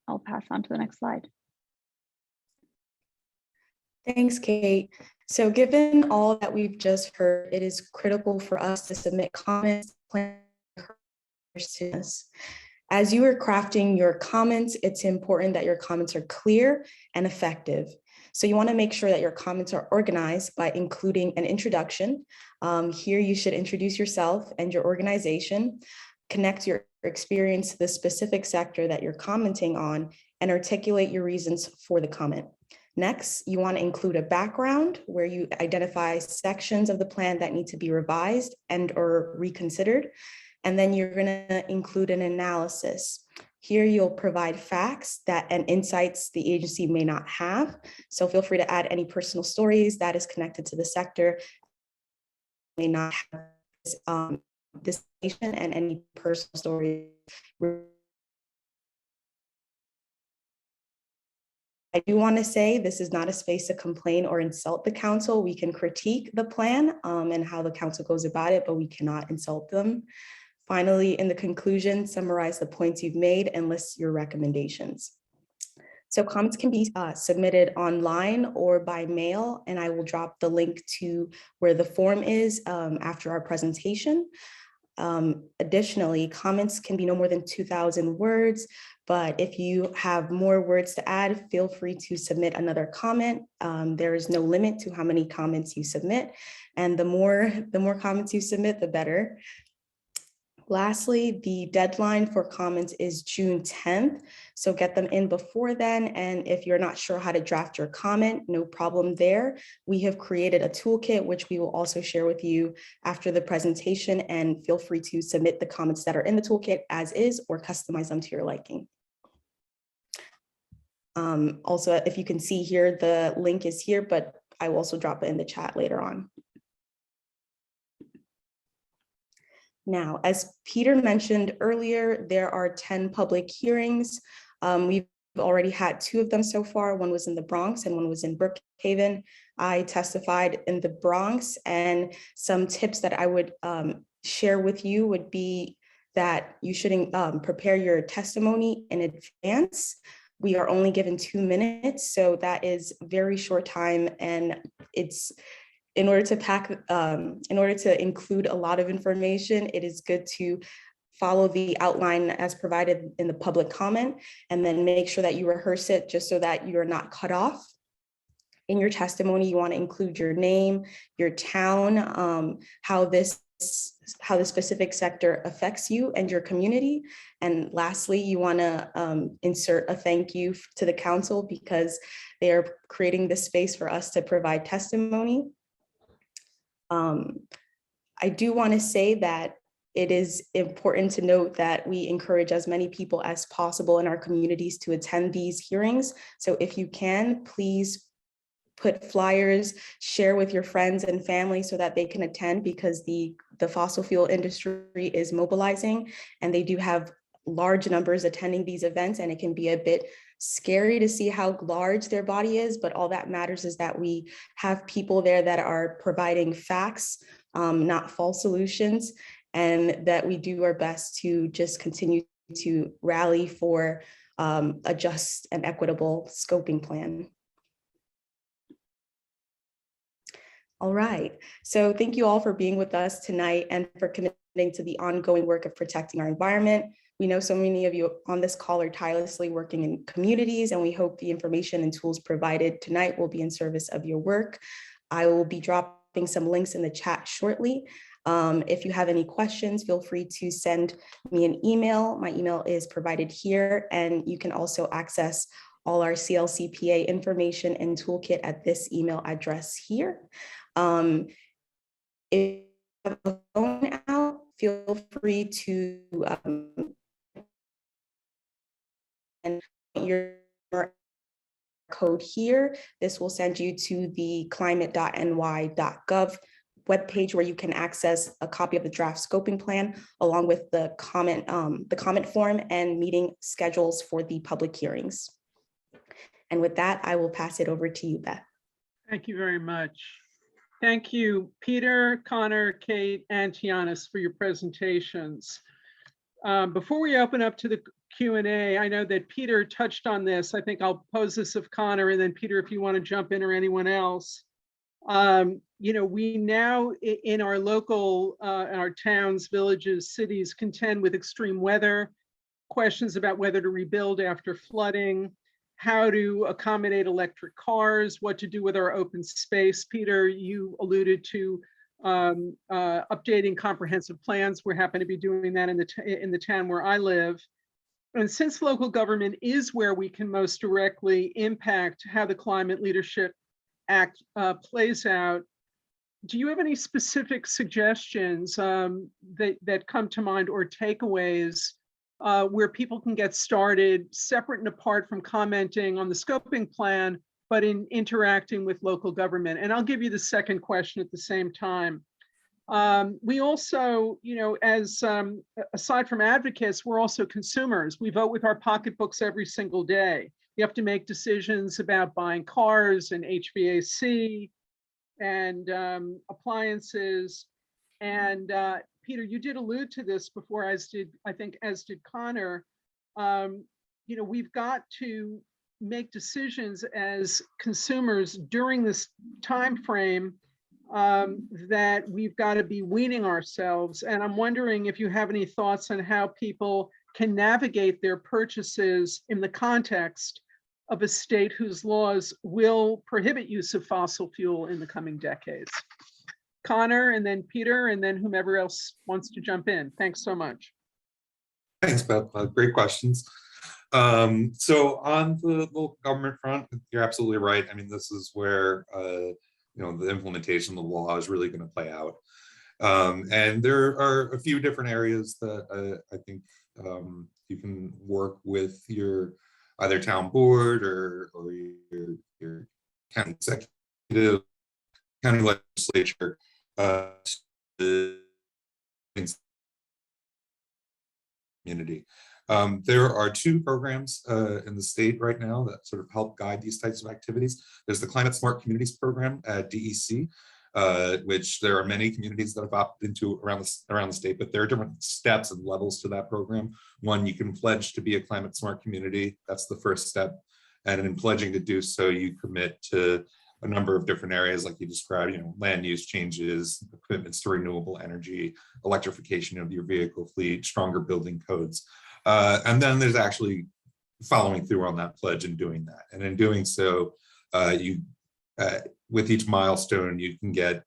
I'll pass on to the next slide. Thanks, Kate. So given all that we've just heard, it is critical for us to submit comments, plans to us. As you are crafting your comments, it's important that your comments are clear and effective. So you want to make sure that your comments are organized by including an introduction. Here you should introduce yourself and your organization, connect your experience to the specific sector that you're commenting on, and articulate your reasons for the comment. Next, you want to include a background where you identify sections of the plan that need to be revised and or reconsidered. And then you're going to include an analysis. Here you'll provide facts and insights the agency may not have. So feel free to add any personal stories that is connected to the sector, may not have this information, and any personal stories. I do want to say this is not a space to complain or insult the council. We can critique the plan and how the council goes about it, but we cannot insult them. Finally, in the conclusion, summarize the points you've made and list your recommendations. So comments can be submitted online or by mail, and I will drop the link to where the form is after our presentation. Additionally, comments can be no more than 2,000 words, but if you have more words to add, feel free to submit another comment. There is no limit to how many comments you submit, and the more comments you submit, the better. Lastly, the deadline for comments is June 10th, so get them in before then. And if you're not sure how to draft your comment, no problem there. We have created a toolkit, which we will also share with you after the presentation, and feel free to submit the comments that are in the toolkit as is or customize them to your liking. Also, if you can see here, the link is here, but I will also drop it in the chat later on. Now, as Peter mentioned earlier, there are 10 public hearings. We've already had 2 of them so far. One was in the Bronx and one was in Brookhaven. I testified in the Bronx, and some tips that I would share with you would be that you should prepare your testimony in advance. We are only given 2 minutes, so that is very short time, and it's in order to include a lot of information, it is good to follow the outline as provided in the public comment, and then make sure that you rehearse it just so that you're not cut off. In your testimony, you want to include your name, your town, how the specific sector affects you and your community. And lastly, you want to insert a thank you to the council because they are creating this space for us to provide testimony. I do want to say that it is important to note that we encourage as many people as possible in our communities to attend these hearings. So if you can, please put flyers, share with your friends and family so that they can attend, because the fossil fuel industry is mobilizing and they do have large numbers attending these events, and it can be a bit scary to see how large their body is, but all that matters is that we have people there that are providing facts, not false solutions, and that we do our best to just continue to rally for a just and equitable scoping plan. All right, so thank you all for being with us tonight and for committing to the ongoing work of protecting our environment. We know so many of you on this call are tirelessly working in communities, and we hope the information and tools provided tonight will be in service of your work. I will be dropping some links in the chat shortly. If you have any questions, feel free to send me an email. My email is provided here, and you can also access all our CLCPA information and toolkit at this email address here. If you have a phone out, feel free to and your code here. This will send you to the climate.ny.gov webpage where you can access a copy of the draft scoping plan along with the comment form and meeting schedules for the public hearings. And with that, I will pass it over to you, Beth. Thank you very much. Thank you, Peter, Connor, Kate, and Tianis for your presentations. Before we open up to the Q&A, I know that Peter touched on this. I think I'll pose this of Connor, and then Peter, if you want to jump in, or anyone else. You know, we now in our local, our towns, villages, cities contend with extreme weather, questions about whether to rebuild after flooding, how to accommodate electric cars, what to do with our open space. Peter, you alluded to updating comprehensive plans. We happen to be doing that in the town where I live. And since local government is where we can most directly impact how the Climate Leadership Act plays out, do you have any specific suggestions that come to mind, or takeaways where people can get started separate and apart from commenting on the scoping plan, but in interacting with local government? And I'll give you the second question at the same time. We also, as aside from advocates, we're also consumers. We vote with our pocketbooks every single day. We have to make decisions about buying cars and HVAC and appliances. And Peter, you did allude to this before, as did Connor. We've got to make decisions as consumers during this time frame that we've got to be weaning ourselves. And I'm wondering if you have any thoughts on how people can navigate their purchases in the context of a state whose laws will prohibit use of fossil fuel in the coming decades. Connor, and then Peter, and then whomever else wants to jump in. Thanks so much. Thanks, Beth. Great questions. So on the local government front, you're absolutely right. I mean, this is where the implementation of the law is really going to play out. And there are a few different areas that I think you can work with your either town board or your county executive, county legislature community. There are two programs in the state right now that sort of help guide these types of activities. There's the Climate Smart Communities program at DEC, which there are many communities that have opted into around the state, but there are different steps and levels to that program. One, you can pledge to be a climate smart community. That's the first step. And in pledging to do so, you commit to a number of different areas like you described, land use changes, commitments to renewable energy, electrification of your vehicle fleet, stronger building codes. And then there's actually following through on that pledge and doing that. And in doing so, with each milestone, you can get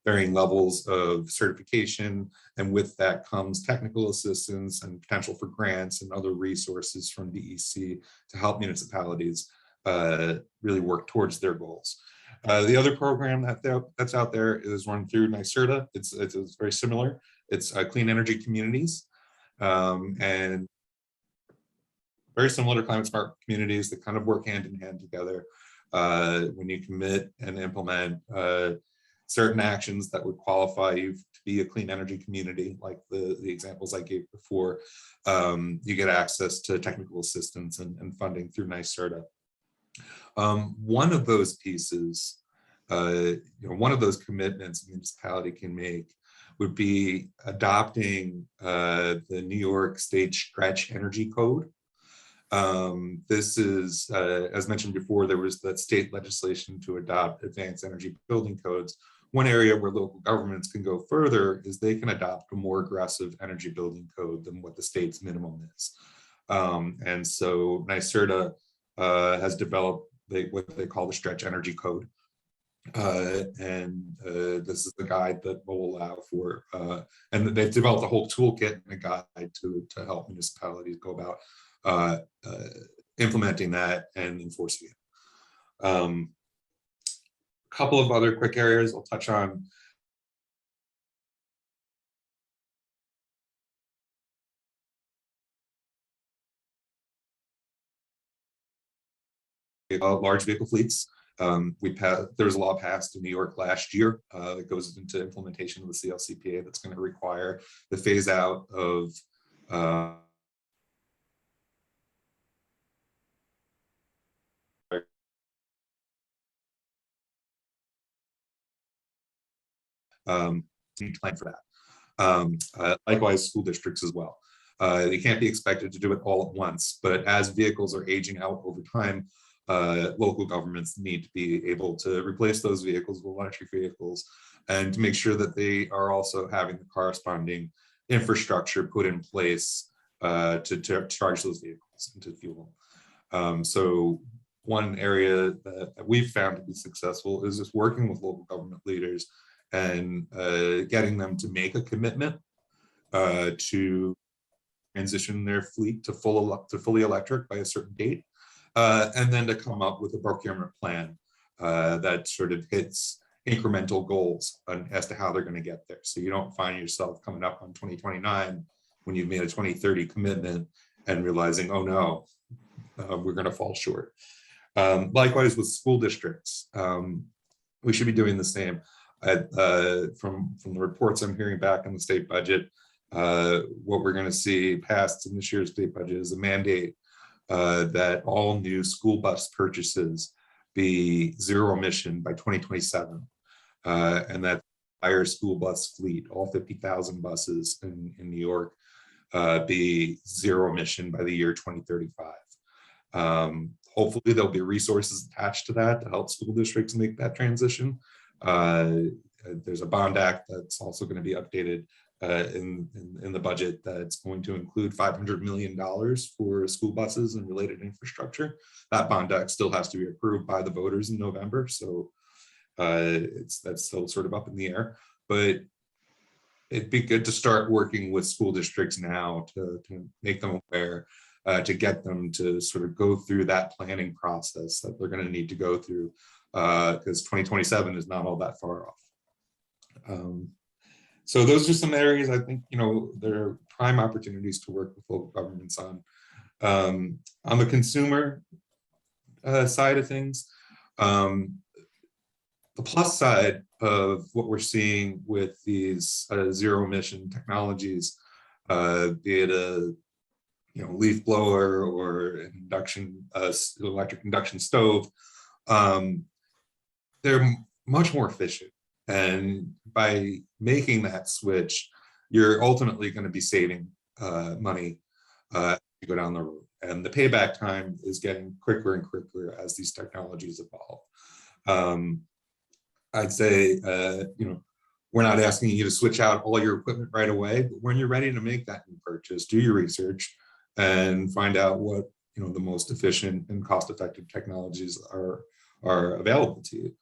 varying levels of certification. And with that comes technical assistance and potential for grants and other resources from DEC to help municipalities really work towards their goals. The other program that's out there is run through NYSERDA. It's very similar. It's Clean Energy Communities. And very similar to Climate Smart Communities that kind of work hand in hand together. When you commit and implement certain actions that would qualify you to be a clean energy community, like the examples I gave before, you get access to technical assistance and funding through NYSERDA. One of those pieces, one of those commitments a municipality can make would be adopting the New York State Stretch Energy Code. This is, as mentioned before, there was that state legislation to adopt advanced energy building codes. One area where local governments can go further is they can adopt a more aggressive energy building code than what the state's minimum is. And so NYSERDA has developed what they call the Stretch Energy Code. And this is the guide that will allow for, and they've developed a whole toolkit and a guide to help municipalities go about implementing that and enforcing it. A couple of other quick areas I'll touch on. Large vehicle fleets. There was a law passed in New York last year that goes into implementation of the CLCPA that's going to require the phase out of plan for that. Likewise, school districts as well. They can't be expected to do it all at once, but as vehicles are aging out over time, local governments need to be able to replace those vehicles with electric vehicles and to make sure that they are also having the corresponding infrastructure put in place to charge those vehicles and to fuel them. So one area that we've found to be successful is just working with local government leaders and getting them to make a commitment to transition their fleet to fully electric by a certain date, and then to come up with a procurement plan that sort of hits incremental goals as to how they're going to get there. So you don't find yourself coming up on 2029 when you've made a 2030 commitment and realizing, oh no, we're going to fall short. Likewise with school districts, we should be doing the same. From the reports I'm hearing back on the state budget, what we're going to see passed in this year's state budget is a mandate that all new school bus purchases be zero emission by 2027, and that entire school bus fleet, all 50,000 buses in New York, be zero emission by the year 2035. Hopefully there'll be resources attached to that to help school districts make that transition. There's a bond act that's also going to be updated in the budget that's going to include $500 million for school buses and related infrastructure. That bond act still has to be approved by the voters in November, so that's still sort of up in the air. But it'd be good to start working with school districts now to make them aware, to get them to sort of go through that planning process that they're going to need to go through, because 2027 is not all that far off. So those are some areas I think, there are prime opportunities to work with local governments on. On the consumer side of things, the plus side of what we're seeing with these zero emission technologies, be it a leaf blower or induction electric induction stove, they're much more efficient. And by making that switch, you're ultimately going to be saving money as you go down the road. And the payback time is getting quicker and quicker as these technologies evolve. I'd say, we're not asking you to switch out all your equipment right away, but when you're ready to make that new purchase, do your research and find out what the most efficient and cost-effective technologies are available to you.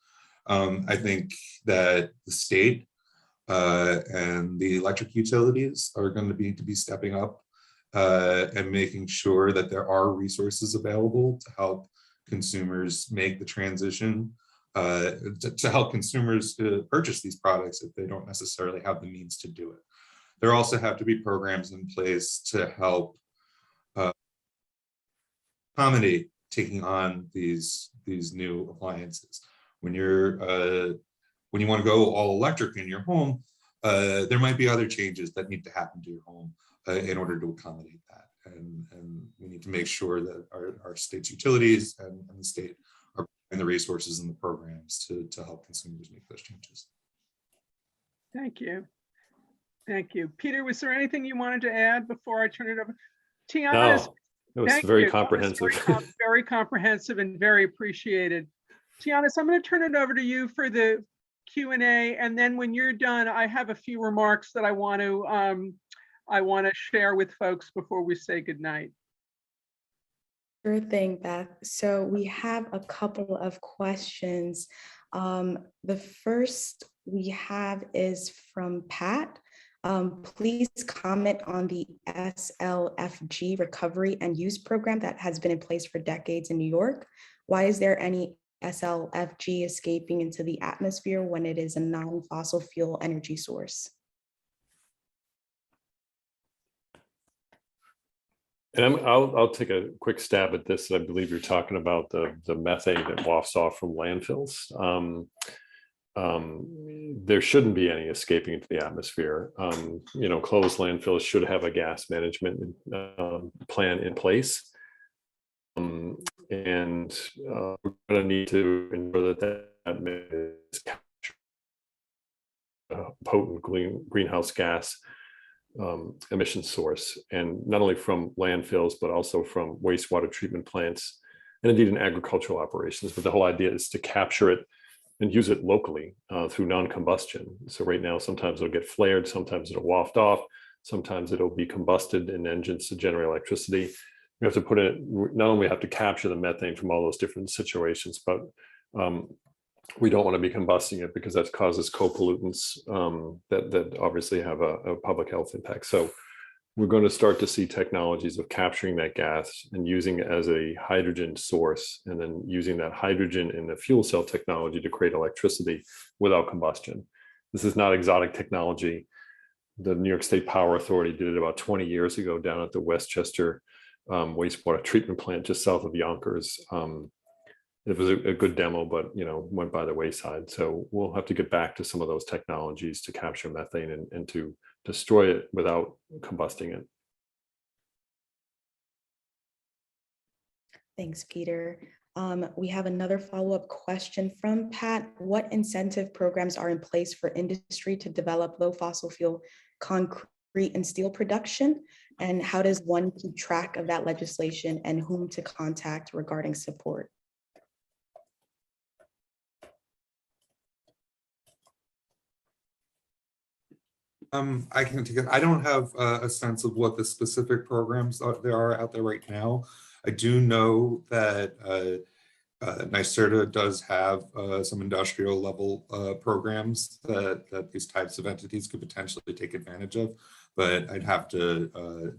I think that the state and the electric utilities are going to need to be stepping up and making sure that there are resources available to help consumers make the transition, to help consumers purchase these products if they don't necessarily have the means to do it. There also have to be programs in place to help accommodate taking on these new appliances. When you want to go all electric in your home, there might be other changes that need to happen to your home in order to accommodate that. And we need to make sure that our state's utilities and the state are providing the resources and the programs to help consumers make those changes. Thank you. Thank you. Peter, was there anything you wanted to add before I turn it over? Tiana, no, it was very comprehensive. Very comprehensive and very appreciated. Tiana, I'm going to turn it over to you for the Q&A, and then when you're done, I have a few remarks that I want to share with folks before we say goodnight. Sure thing, Beth. So we have a couple of questions. The first we have is from Pat. Please comment on the SLFG recovery and use program that has been in place for decades in New York. Why is there any SLFG escaping into the atmosphere when it is a non-fossil fuel energy source? And I'll take a quick stab at this. I believe you're talking about the methane that wafts off from landfills. There shouldn't be any escaping into the atmosphere. Closed landfills should have a gas management plan in place. And we're going to need to ensure that is a potent greenhouse gas emission source, and not only from landfills, but also from wastewater treatment plants, and indeed in agricultural operations. But the whole idea is to capture it and use it locally through non-combustion. So right now, sometimes it'll get flared, sometimes it'll waft off, sometimes it'll be combusted in engines to generate electricity. We have to put it, not only have to capture the methane from all those different situations, but we don't want to be combusting it because that causes co-pollutants that obviously have a public health impact. So we're going to start to see technologies of capturing that gas and using it as a hydrogen source, and then using that hydrogen in the fuel cell technology to create electricity without combustion. This is not exotic technology. The New York State Power Authority did it about 20 years ago down at the Westchester wastewater treatment plant just south of Yonkers. It was a good demo, but went by the wayside. So we'll have to get back to some of those technologies to capture methane and to destroy it without combusting it. Thanks, Peter. We have another follow-up question from Pat. What incentive programs are in place for industry to develop low fossil fuel concrete and steel production? And how does one keep track of that legislation and whom to contact regarding support? I can take it. I don't have a sense of what the specific programs there are out there right now. I do know that NYSERDA does have some industrial level programs that these types of entities could potentially take advantage of, but I'd have to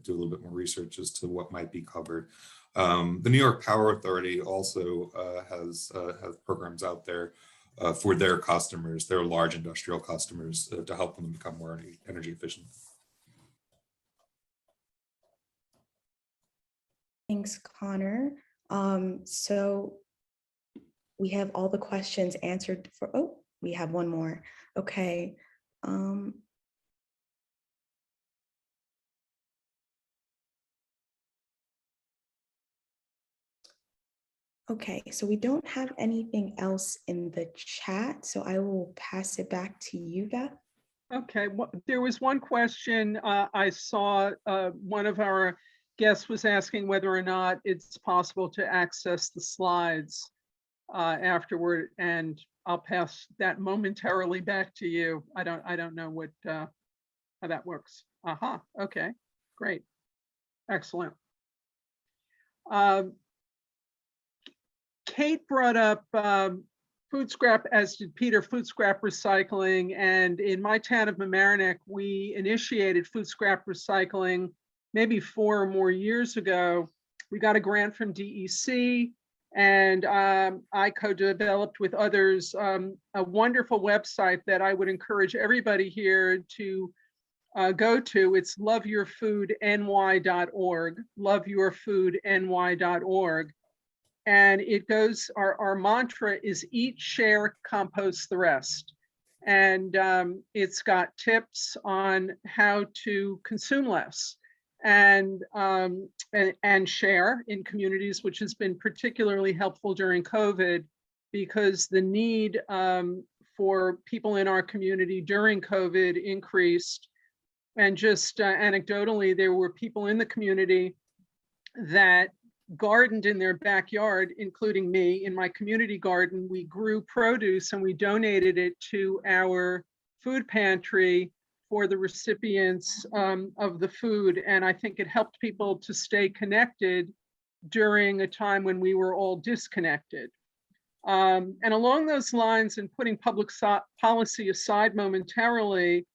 do a little bit more research as to what might be covered. The New York Power Authority also has programs out there for their customers, their large industrial customers, to help them become more energy efficient. Thanks, Connor. So we have all the questions answered for, oh, we have one more. Okay. Okay, so we don't have anything else in the chat, so I will pass it back to you, Beth. Okay, there was one question I saw. One of our guests was asking whether or not it's possible to access the slides afterward, and I'll pass that momentarily back to you. I don't know what how that works. Aha, okay, great, excellent. Kate brought up food scrap, as did Peter, food scrap recycling. And in my town of Mamaroneck, we initiated food scrap recycling maybe 4 or more years ago. We got a grant from DEC, and I co-developed with others a wonderful website that I would encourage everybody here to go to. It's loveyourfoodny.org, loveyourfoodny.org. And it goes, our mantra is eat, share, compost the rest. And it's got tips on how to consume less and share in communities, which has been particularly helpful during COVID, because the need for people in our community during COVID increased. And just anecdotally, there were people in the community that gardened in their backyard, including me. In my community garden, we grew produce and we donated it to our food pantry for the recipients of the food. And I think it helped people to stay connected during a time when we were all disconnected. And along those lines, and putting public policy aside momentarily,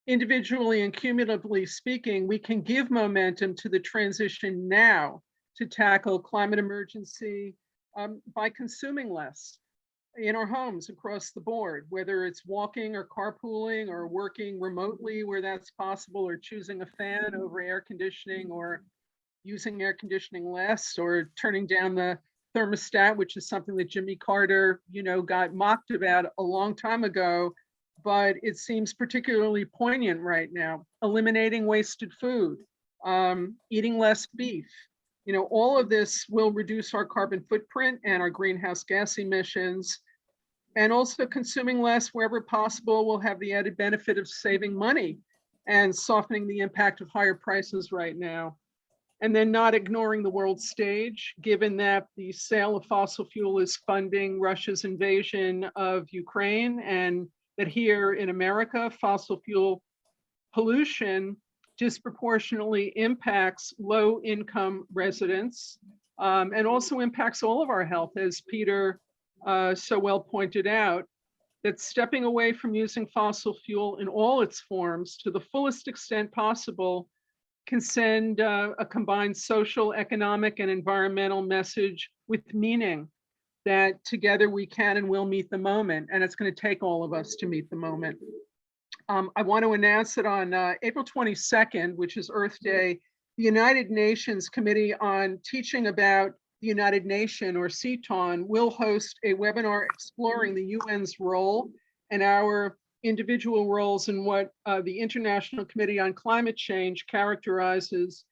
individually and cumulatively speaking, we can give momentum to the transition now to tackle climate emergency by consuming less in our homes across the board, whether it's walking or carpooling or working remotely where that's possible, or choosing a fan over air conditioning, or using air conditioning less, or turning down the thermostat, which is something that Jimmy Carter, got mocked about a long time ago, but it seems particularly poignant right now. Eliminating wasted food, eating less beef. All of this will reduce our carbon footprint and our greenhouse gas emissions. And also consuming less wherever possible will have the added benefit of saving money and softening the impact of higher prices right now. And then not ignoring the world stage, given that the sale of fossil fuel is funding Russia's invasion of Ukraine, and that here in America, fossil fuel pollution disproportionately impacts low-income residents and also impacts all of our health, as Peter so well pointed out, that stepping away from using fossil fuel in all its forms to the fullest extent possible can send a combined social, economic, and environmental message with meaning that together we can and will meet the moment. And it's going to take all of us to meet the moment. I want to announce that on April 22nd, which is Earth Day, the United Nations Committee on Teaching About the United Nation, or CTON, will host a webinar exploring the UN's role and our individual roles in what the International Committee on Climate Change characterizes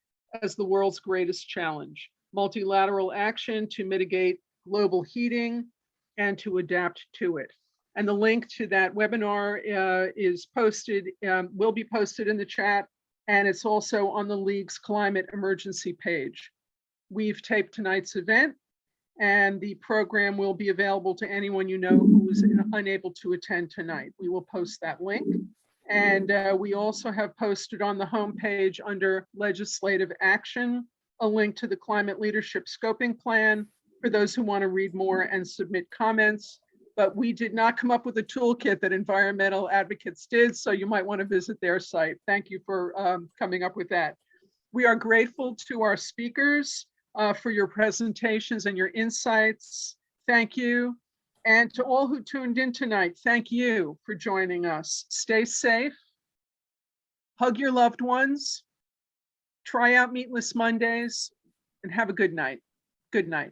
as the world's greatest challenge: multilateral action to mitigate global heating and to adapt to it. And the link to that webinar is posted, will be posted in the chat, and it's also on the League's climate emergency page. We've taped tonight's event, and the program will be available to anyone you know who was unable to attend tonight. We will post that link. And we also have posted on the homepage under legislative action, a link to the Climate Leadership Scoping Plan for those who want to read more and submit comments. But we did not come up with a toolkit that environmental advocates did, so you might want to visit their site. Thank you for coming up with that. We are grateful to our speakers for your presentations and your insights. Thank you. And to all who tuned in tonight, thank you for joining us. Stay safe, hug your loved ones, try out Meatless Mondays, and have a good night. Good night.